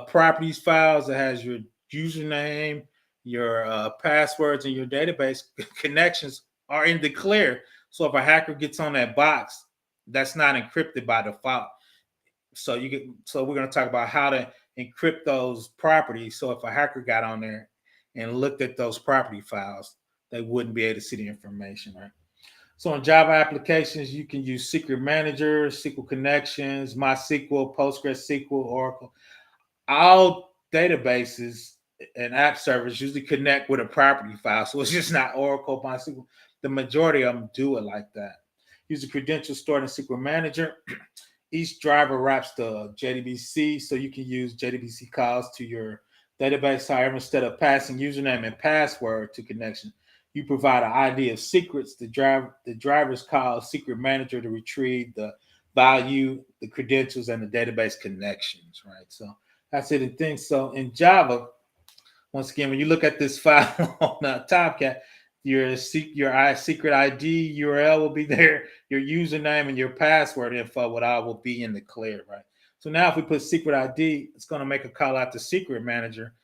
properties files that has your username, your passwords, and your database connections are in the clear. So if a hacker gets on that box, that's not encrypted by default. So we're going to talk about how to encrypt those properties. So if a hacker got on there and looked at those property files, they wouldn't be able to see the information, right? So in Java applications, you can use Secret Manager, SQL Connections, MySQL, PostgreSQL, Oracle. All databases and app servers usually connect with a property file. So it's just not Oracle, MySQL. The majority of them do it like that. Use the credentials stored in Secret Manager. Each driver wraps the JDBC, so you can use JDBC calls to your database. However, instead of passing username and password to connection, you provide an ID of secrets. The drivers call Secret Manager to retrieve the value, the credentials, and the database connections, right? So that's it in things. So in Java, once again, when you look at this file on Tomcat, your secret ID URL will be there, your username and your password info will be in the clear, right? So now if we put secret ID, it's going to make a call out to Secret Manager,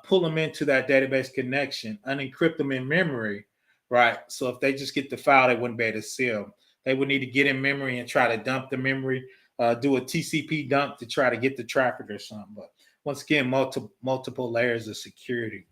pull them into that database connection, unencrypt them in memory, right? So if they just get the file, they wouldn't be able to see them. They would need to get in memory and try to dump the memory, do a TCP dump to try to get the traffic or something. But once again, multiple layers of security.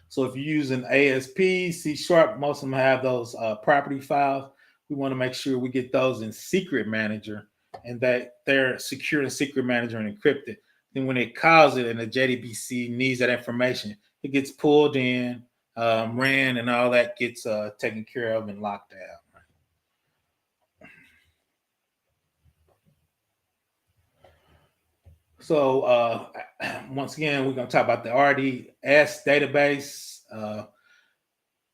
So if you're using ASP, C#, most of them have those property files. We want to make sure we get those in Secret Manager and that they're secure in Secret Manager and encrypted. Then when it calls it and the JDBC needs that information, it gets pulled in, ran, and all that gets taken care of and locked down. So once again, we're going to talk about the RDS database,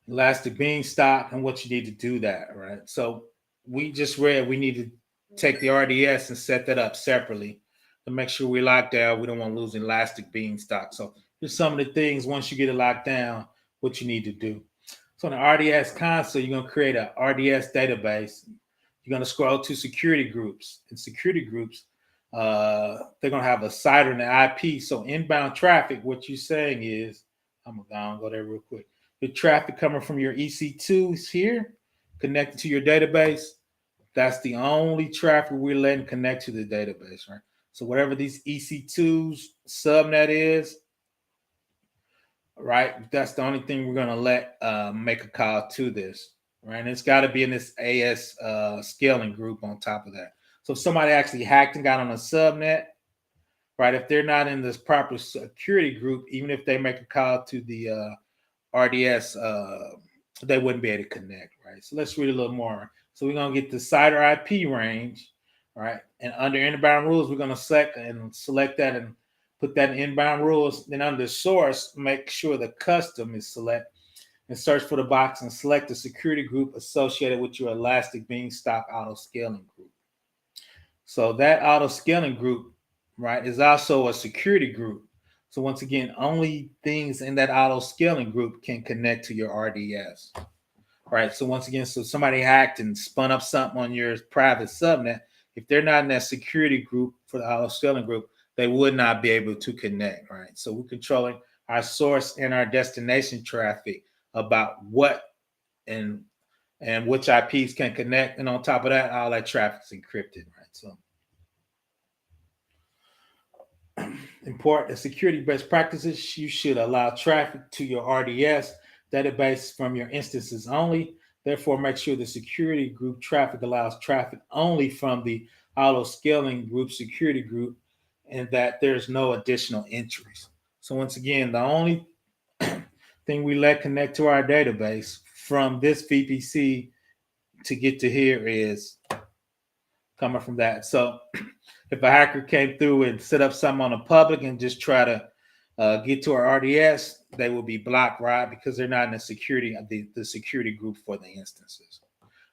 Elastic Beanstalk, and what you need to do that, right? So we just read we need to take the RDS and set that up separately to make sure we lock down. We don't want to lose Elastic Beanstalk. So here's some of the things once you get it locked down, what you need to do. So in the RDS console, you're going to create an RDS database. You're going to scroll to security groups. In security groups, they're going to have a CIDR and an IP. So inbound traffic, what you're saying is, I'm going to go there real quick. The traffic coming from your EC2s here, connected to your database, that's the only traffic we're letting connect to the database, right? So whatever these EC2s subnet is, right, that's the only thing we're going to let make a call to this, right? And it's got to be in this AS scaling group on top of that. So if somebody actually hacked and got on a subnet, right, if they're not in this proper security group, even if they make a call to the RDS, they wouldn't be able to connect, right? So let's read a little more. So we're going to get the CIDR IP range, right? And under inbound rules, we're going to select that and Put that in inbound rules. Then under source, make sure the custom is select and search for the box and select the security group associated with your Elastic Beanstalk auto scaling group. So that auto scaling group, right, is also a security group. So once again, only things in that auto scaling group can connect to your RDS. Right. So once again, so somebody hacked and spun up something on your private subnet. If they're not in that security group for the auto scaling group, they would not be able to connect. Right. So we're controlling our source and our destination traffic about what and which IPs can connect. And on top of that, all that traffic is encrypted. Right. So important security best practices, you should allow traffic to your RDS database from your instances only. Therefore, make sure the security group traffic allows traffic only from the auto scaling group security group and that there's no additional entries. So once again, the only thing we let connect to our database from this VPC to get to here is coming from that. So if a hacker came through and set up something on a public and just try to get to our RDS, they will be blocked, right? Because they're not in the security group for the instances,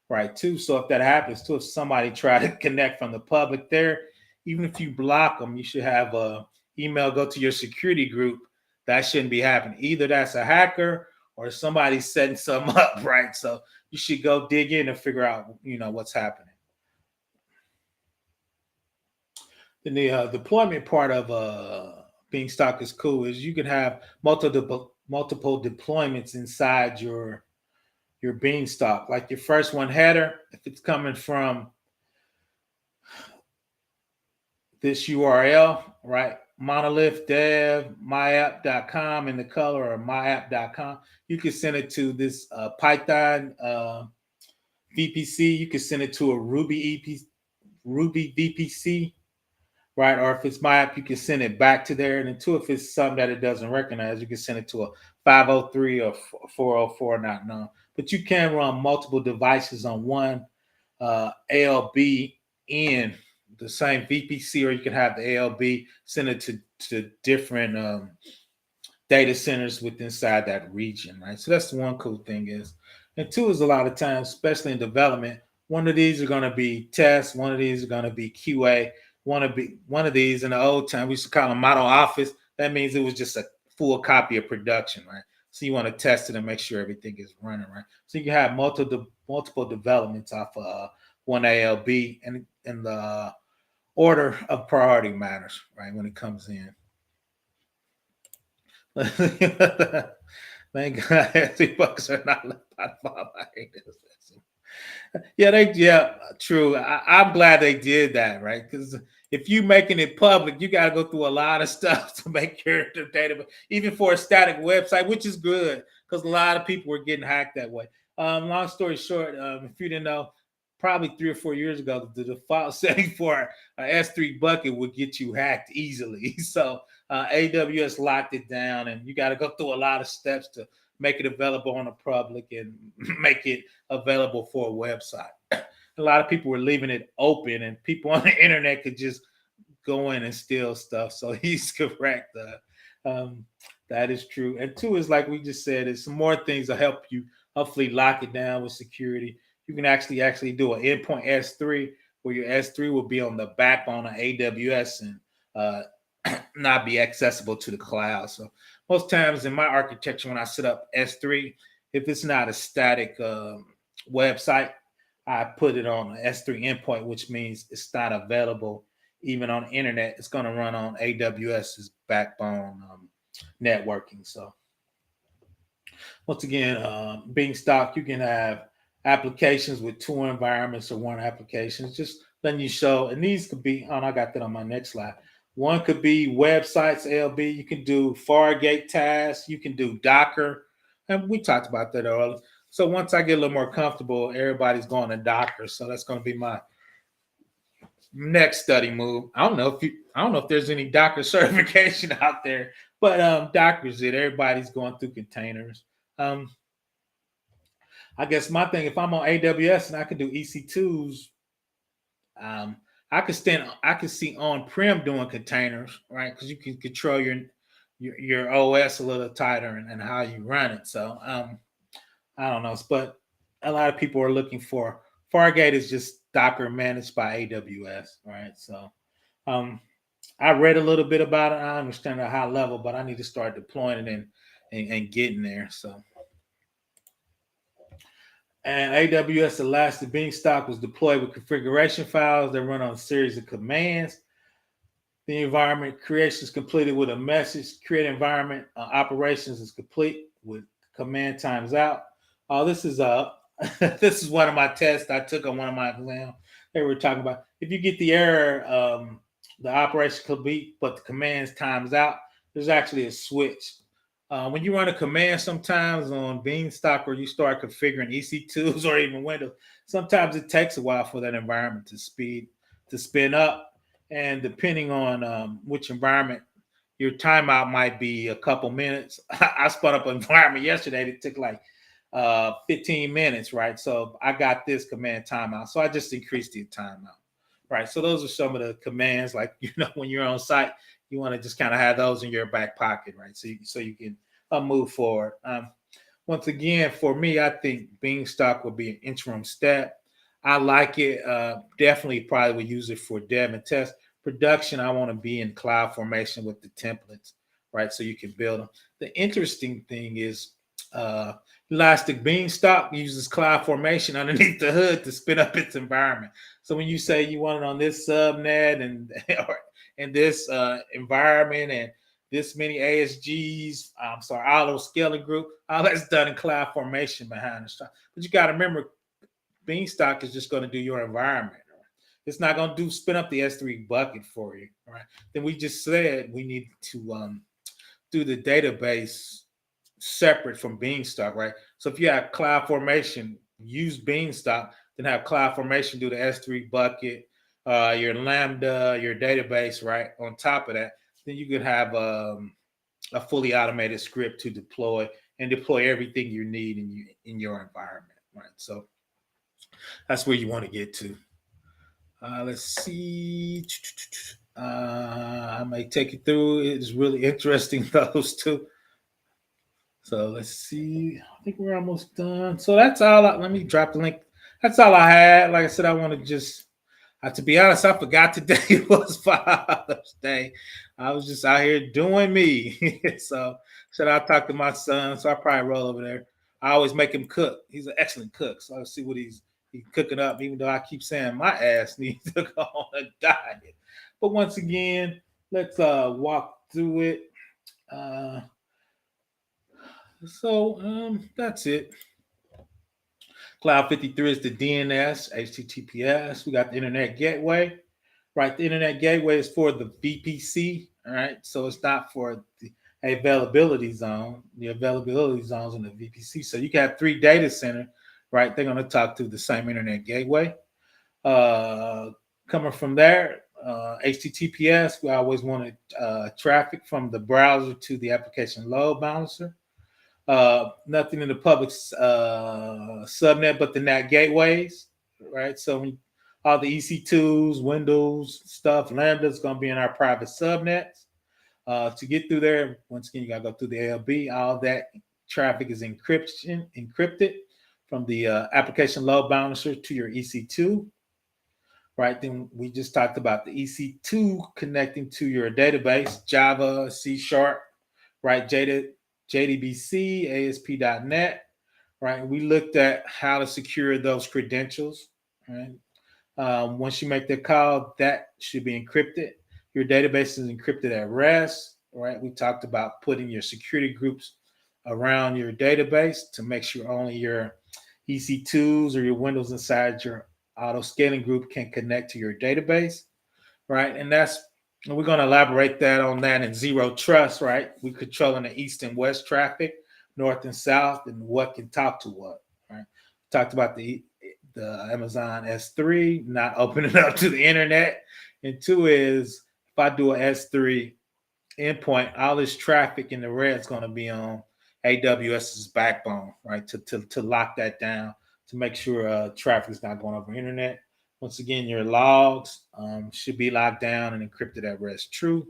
right? Too. So if that happens, too, if somebody try to connect from the public there, even if you block them, you should have a email go to your security group. That shouldn't be happening. Either that's a hacker or somebody setting something up, right? So you should go dig in and figure out, what's happening. Then the deployment part of Beanstalk is cool. Is you can have multiple deployments inside your Beanstalk. Like your first one header, if it's coming from this URL, right? Monolith dev myapp.com in the color or myapp.com. You can send it to this Python VPC. You can send it to a Ruby VPC, right? Or if it's my app, you can send it back to there. And then two, if it's something that it doesn't recognize, you can send it to a 503 or 404, not known. But you can run multiple devices on one ALB in the same VPC, or you can have the ALB send it to different data centers within inside that region, right? So that's the one cool thing is. And two is a lot of times, especially in development, one of these are going to be tests, one of these are going to be QA, one of these in the old time we used to call them model office. That means it was just a full copy of production, right? So you want to test it and make sure everything is running right. So you can have multiple developments off one ALB, and the order of priority matters, right? When it comes in. Thank God, $3 are not left out of I hate this. Yeah, true. I'm glad they did that, right? Because if you making it public, you got to go through a lot of stuff to make your data, even for a static website, which is good because a lot of people were getting hacked that way. Long story short, if you didn't know, probably 3 or 4 years ago, the default setting for a S3 bucket would get you hacked easily. So AWS locked it down, and you got to go through a lot of steps to make it available on the public and make it available for a website. A lot of people were leaving it open, and people on the internet could just go in and steal stuff. So he's correct. That is true. And two is like we just said, is some more things to help you hopefully lock it down with security. You can actually do an endpoint S3 where your S3 will be on the backbone of AWS and not be accessible to the cloud. So most times in my architecture, when I set up S3, if it's not a static website, I put it on an S3 endpoint, which means it's not available even on the internet. It's going to run on AWS's backbone networking. So once again, Beanstalk, you can have applications with 2 environments or 1 application. Just letting you show, and these could be, I got that on my next slide. One could be websites, ALB. You can do Fargate tasks. You can do Docker. And we talked about that earlier. So once I get a little more comfortable, everybody's going to Docker. So that's going to be my next study move. I don't know if there's any Docker certification out there, but Docker's it. Everybody's going through containers. I guess my thing, if I'm on AWS and I can do EC2s, I can see on-prem doing containers, right? Because you can control your OS a little tighter and how you run it. So I don't know, but a lot of people are looking for Fargate is just Docker managed by AWS, right? So um, I read a little bit about it. I understand at a high level, but I need to start deploying it and getting there. So, and AWS Elastic Beanstalk was deployed with configuration files that run on a series of commands. The environment creation is completed with a message. Create environment operations is complete with command times out. Oh, this is this is one of my tests I took on one of my exams. They were talking about if you get the error, the operation complete, but the commands times out. There's actually a switch. When you run a command, sometimes on Beanstalk or you start configuring EC2s or even Windows, sometimes it takes a while for that environment to spin up, and depending on which environment, your timeout might be a couple minutes. I spun up an environment yesterday that took like 15 minutes, right? So I got this command timeout. So I just increased the timeout, right? So those are some of the commands, like, when you're on site, you want to just kind of have those in your back pocket, right? So you can move forward. Once again, for me, I think Beanstalk would be an interim step. I like it. Definitely probably would use it for dev and test. Production, I want to be in cloud formation with the templates, right? So you can build them. The interesting thing is Elastic Beanstalk uses cloud formation underneath the hood to spin up its environment. So when you say you want it on this subnet and or in this environment and this many ASGs, I'm sorry, auto scaling group, all that's done in cloud formation behind the stuff. But you got to remember, Beanstalk is just going to do your environment. Right? It's not going to spin up the S3 bucket for you. Right? Then we just said we need to do the database separate from Beanstalk, right? So if you have cloud formation, use Beanstalk, then have cloud formation do the S3 bucket, your Lambda, your database, right? On top of that, then you could have a fully automated script to deploy everything you need in your environment, right? So that's where you want to get to. Let's see. I may take you through. It's really interesting, those two. So let's see. I think we're almost done. So that's all. Let me drop the link. That's all I had. Like I said, I want to just, to be honest, I forgot today was Father's Day. I was just out here doing me. So said I'll talk to my son. So I'll probably roll over there. I always make him cook. He's an excellent cook. So I'll see what he's cooking up, even though I keep saying my ass needs to go on a diet. But once again, let's walk through it. That's it. Cloud 53 is the DNS, HTTPS. We got the Internet Gateway, right? The Internet Gateway is for the VPC, all right? So it's not for the availability zone. The availability zones in the VPC. So you got 3 data centers, right? They're going to talk to the same Internet Gateway. Coming from there, HTTPS, we always wanted traffic from the browser to the application load balancer. Nothing in the public subnet but the NAT gateways, right? So all the EC2s, Windows stuff, Lambda is going to be in our private subnets. To get through there, once again, you got to go through the ALB. All that traffic is encrypted from the application load balancer to your EC2, right? Then we just talked about the EC2 connecting to your database, Java, C#, right? JDBC, ASP.NET, right? We looked at how to secure those credentials, right? Once you make the call, that should be encrypted. Your database is encrypted at rest, right? We talked about putting your security groups around your database to make sure only your EC2s or your windows inside your auto scaling group can connect to your database, right? And we're going to elaborate on that in zero trust, right? We're controlling the east and west traffic, north and south, and what can talk to what, right? Talked about the Amazon S3 not opening up to the internet. And 2 is if I do an S3 endpoint, all this traffic in the red is going to be on AWS's backbone, right? To lock that down, to make sure traffic is not going over internet. Once again, your logs should be locked down and encrypted at rest true.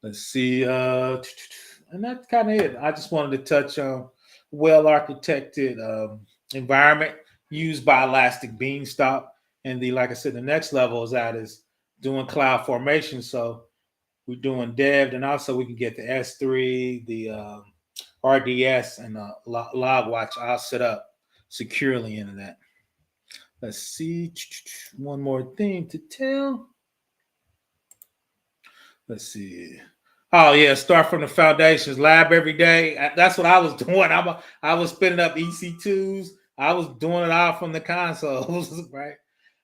Let's see. And that's kind of it. I just wanted to touch on well-architected environment used by Elastic Beanstalk. And like I said, the next level is doing cloud formation. So we're doing dev, and also we can get the S3, the RDS, and log watch all set up securely into that. Let's see. One more thing to tell. Let's see. Oh yeah, start from the foundations. Lab every day. That's what I was doing. I was spinning up EC2s. I was doing it all from the consoles, right?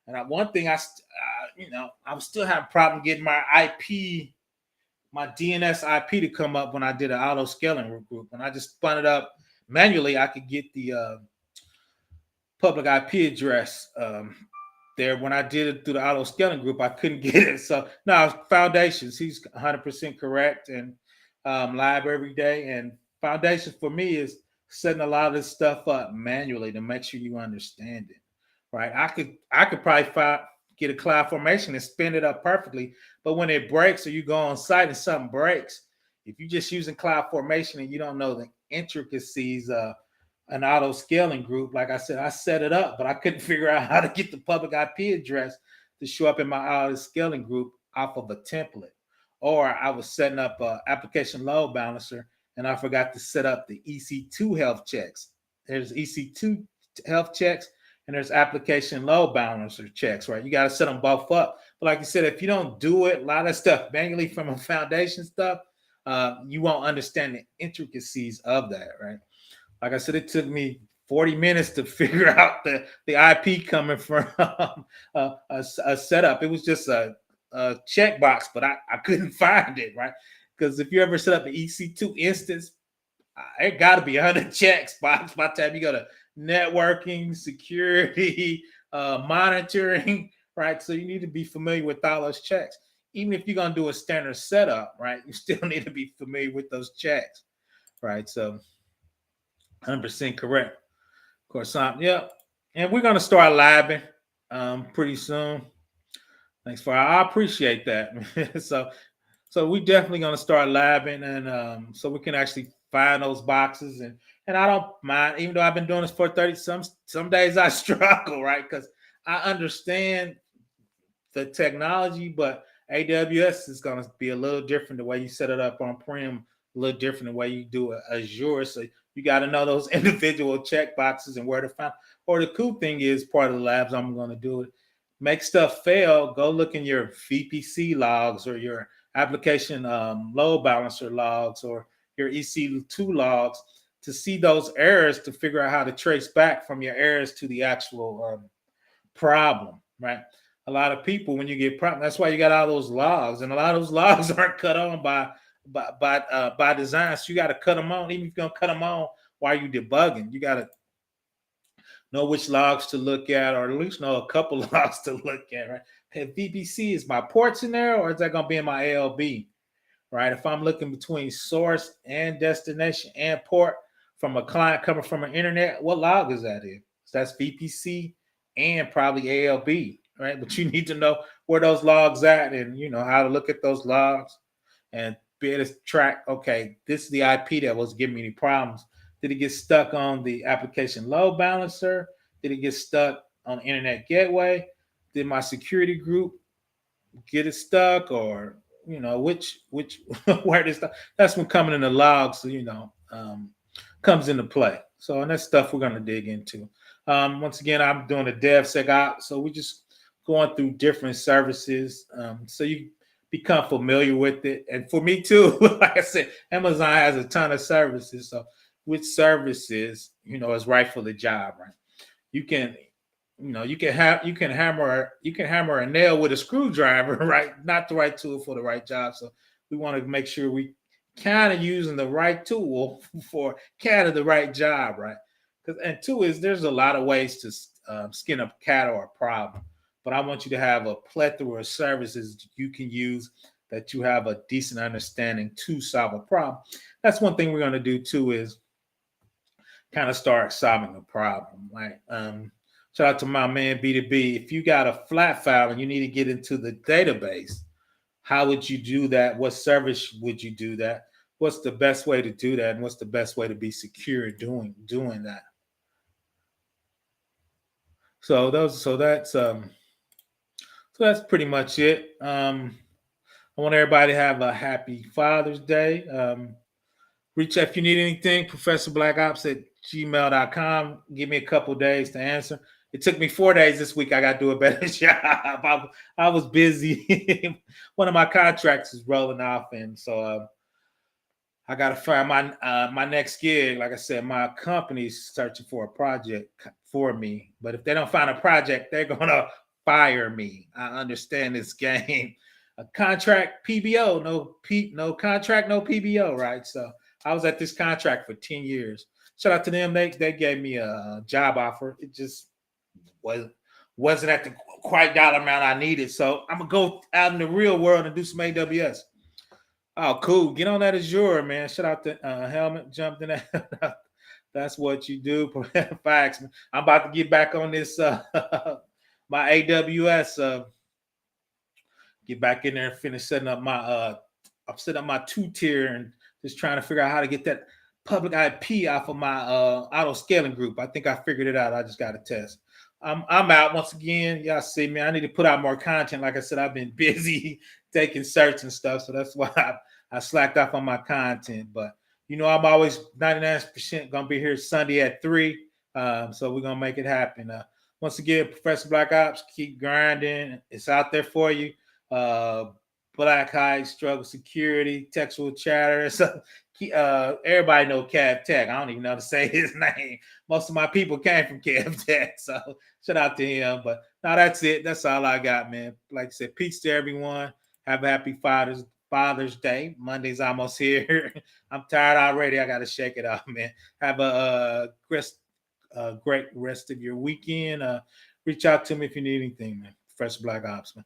And one thing I was still having a problem getting my IP, my DNS IP to come up when I did an auto scaling group. When I just spun it up manually, I could get the public IP address there. When I did it through the auto scaling group, I couldn't get it. So no, foundations. He's 100% correct, and live every day. And foundation for me is setting a lot of this stuff up manually to make sure you understand it. Right? I could probably get a cloud formation and spin it up perfectly, but when it breaks or you go on site and something breaks, if you're just using cloud formation and you don't know the intricacies an auto scaling group. Like I said, I set it up, but I couldn't figure out how to get the public IP address to show up in my auto scaling group off of a template. Or I was setting up an application load balancer and I forgot to set up the EC2 health checks. There's EC2 health checks and there's application load balancer checks, right? You got to set them both up. But like you said, if you don't do it, a lot of stuff manually from a foundation stuff, you won't understand the intricacies of that, right? Like I said, it took me 40 minutes to figure out the IP coming from a setup. It was just a checkbox, but I couldn't find it, right? Because if you ever set up an EC2 instance, it got to be 100 checks by the time you go to networking, security, monitoring, right? So you need to be familiar with all those checks. Even if you're going to do a standard setup, right, you still need to be familiar with those checks, right? So 100% correct. Of course, yeah. And we're going to start labbing pretty soon. Thanks for I appreciate that. So we definitely going to start labbing, and so we can actually find those boxes, and I don't mind, even though I've been doing this for 30 some days I struggle, right? Because I understand the technology, but AWS is going to be a little different the way you set it up on prem, a little different the way you do it Azure. So you got to know those individual check boxes and where to find. Or the cool thing is, part of the labs I'm going to do it. Make stuff fail. Go look in your VPC logs or your application load balancer logs or your EC2 logs to see those errors to figure out how to trace back from your errors to the actual problem, right? A lot of people, when you get problem, that's why you got all those logs, and a lot of those logs aren't cut on by design. So you got to cut them on, even if you're gonna cut them on while you debugging. You got to know which logs to look at, or at least know a couple logs to look at, right? Hey, VPC, is my ports in there, or is that gonna be in my ALB, right? If I'm looking between source and destination and port from a client coming from an internet, what log is that in? So that's VPC and probably ALB, right? But you need to know where those logs at, and you know how to look at those logs and be able to track, okay, this is the IP that was giving me any problems. Did it get stuck on the application load balancer? Did it get stuck on the internet gateway? Did my security group get it stuck, or you know which where this stuff? That's when coming in the logs, so, comes into play. So, and that's stuff we're going to dig into. Once again, I'm doing a DevSecOps, so we just going through different services, so you become familiar with it. And for me too, like I said, Amazon has a ton of services. So, which services, is right for the job, right? You can hammer a nail with a screwdriver, right? Not the right tool for the right job. So we want to make sure we kind of using the right tool for kind of the right job, right? And two is there's a lot of ways to skin a cat or a problem, but I want you to have a plethora of services you can use that you have a decent understanding to solve a problem. That's one thing we're going to do too, is kind of start solving a problem, right? Shout out to my man B2B. If you got a flat file and you need to get into the database, how would you do that? What service would you do that? What's the best way to do that? And what's the best way to be secure doing that? So that's pretty much it. I want everybody to have a happy Father's Day. Reach out if you need anything, professorblackops@gmail.com. Give me a couple days to answer. It took me 4 days this week. I got to do a better job. I was busy. One of my contracts is rolling off, and so I got to find my next gig. Like I said, my company's searching for a project for me. But if they don't find a project, they're gonna fire me. I understand this game. A contract PBO, no contract, no PBO, right? So I was at this contract for 10 years. Shout out to them. They gave me a job offer. It just wasn't at the quite dollar amount I needed. So I'm gonna go out in the real world and do some AWS. Oh, cool. Get on that Azure, man. Shout out to Helmet jumped in that. That's what you do. Facts. I'm about to get back on this my AWS. Get back in there and finish setting up my I'm setting up my 2-tier and just trying to figure out how to get that public IP off of my auto scaling group. I think I figured it out. I just got to test. I'm out once again. Y'all see me. I need to put out more content. Like I said, I've been busy taking certs and stuff, so that's why I slacked off on my content. But I'm always 99% gonna be here Sunday at 3. So we're gonna make it happen. Once again, Professor Black Ops, keep grinding. It's out there for you. Black Heights, Struggle Security, Textual Chatter. So everybody know Cav Tech. I don't even know how to say his name. Most of my people came from Cav Tech, so shout out to him. But no, that's it. That's all I got, man. Like I said, peace to everyone. Have a happy Father's Day. Monday's almost here. I'm tired already. I got to shake it off, man. Have a great rest of your weekend. Reach out to me if you need anything, man. Fresh Black Ops, man.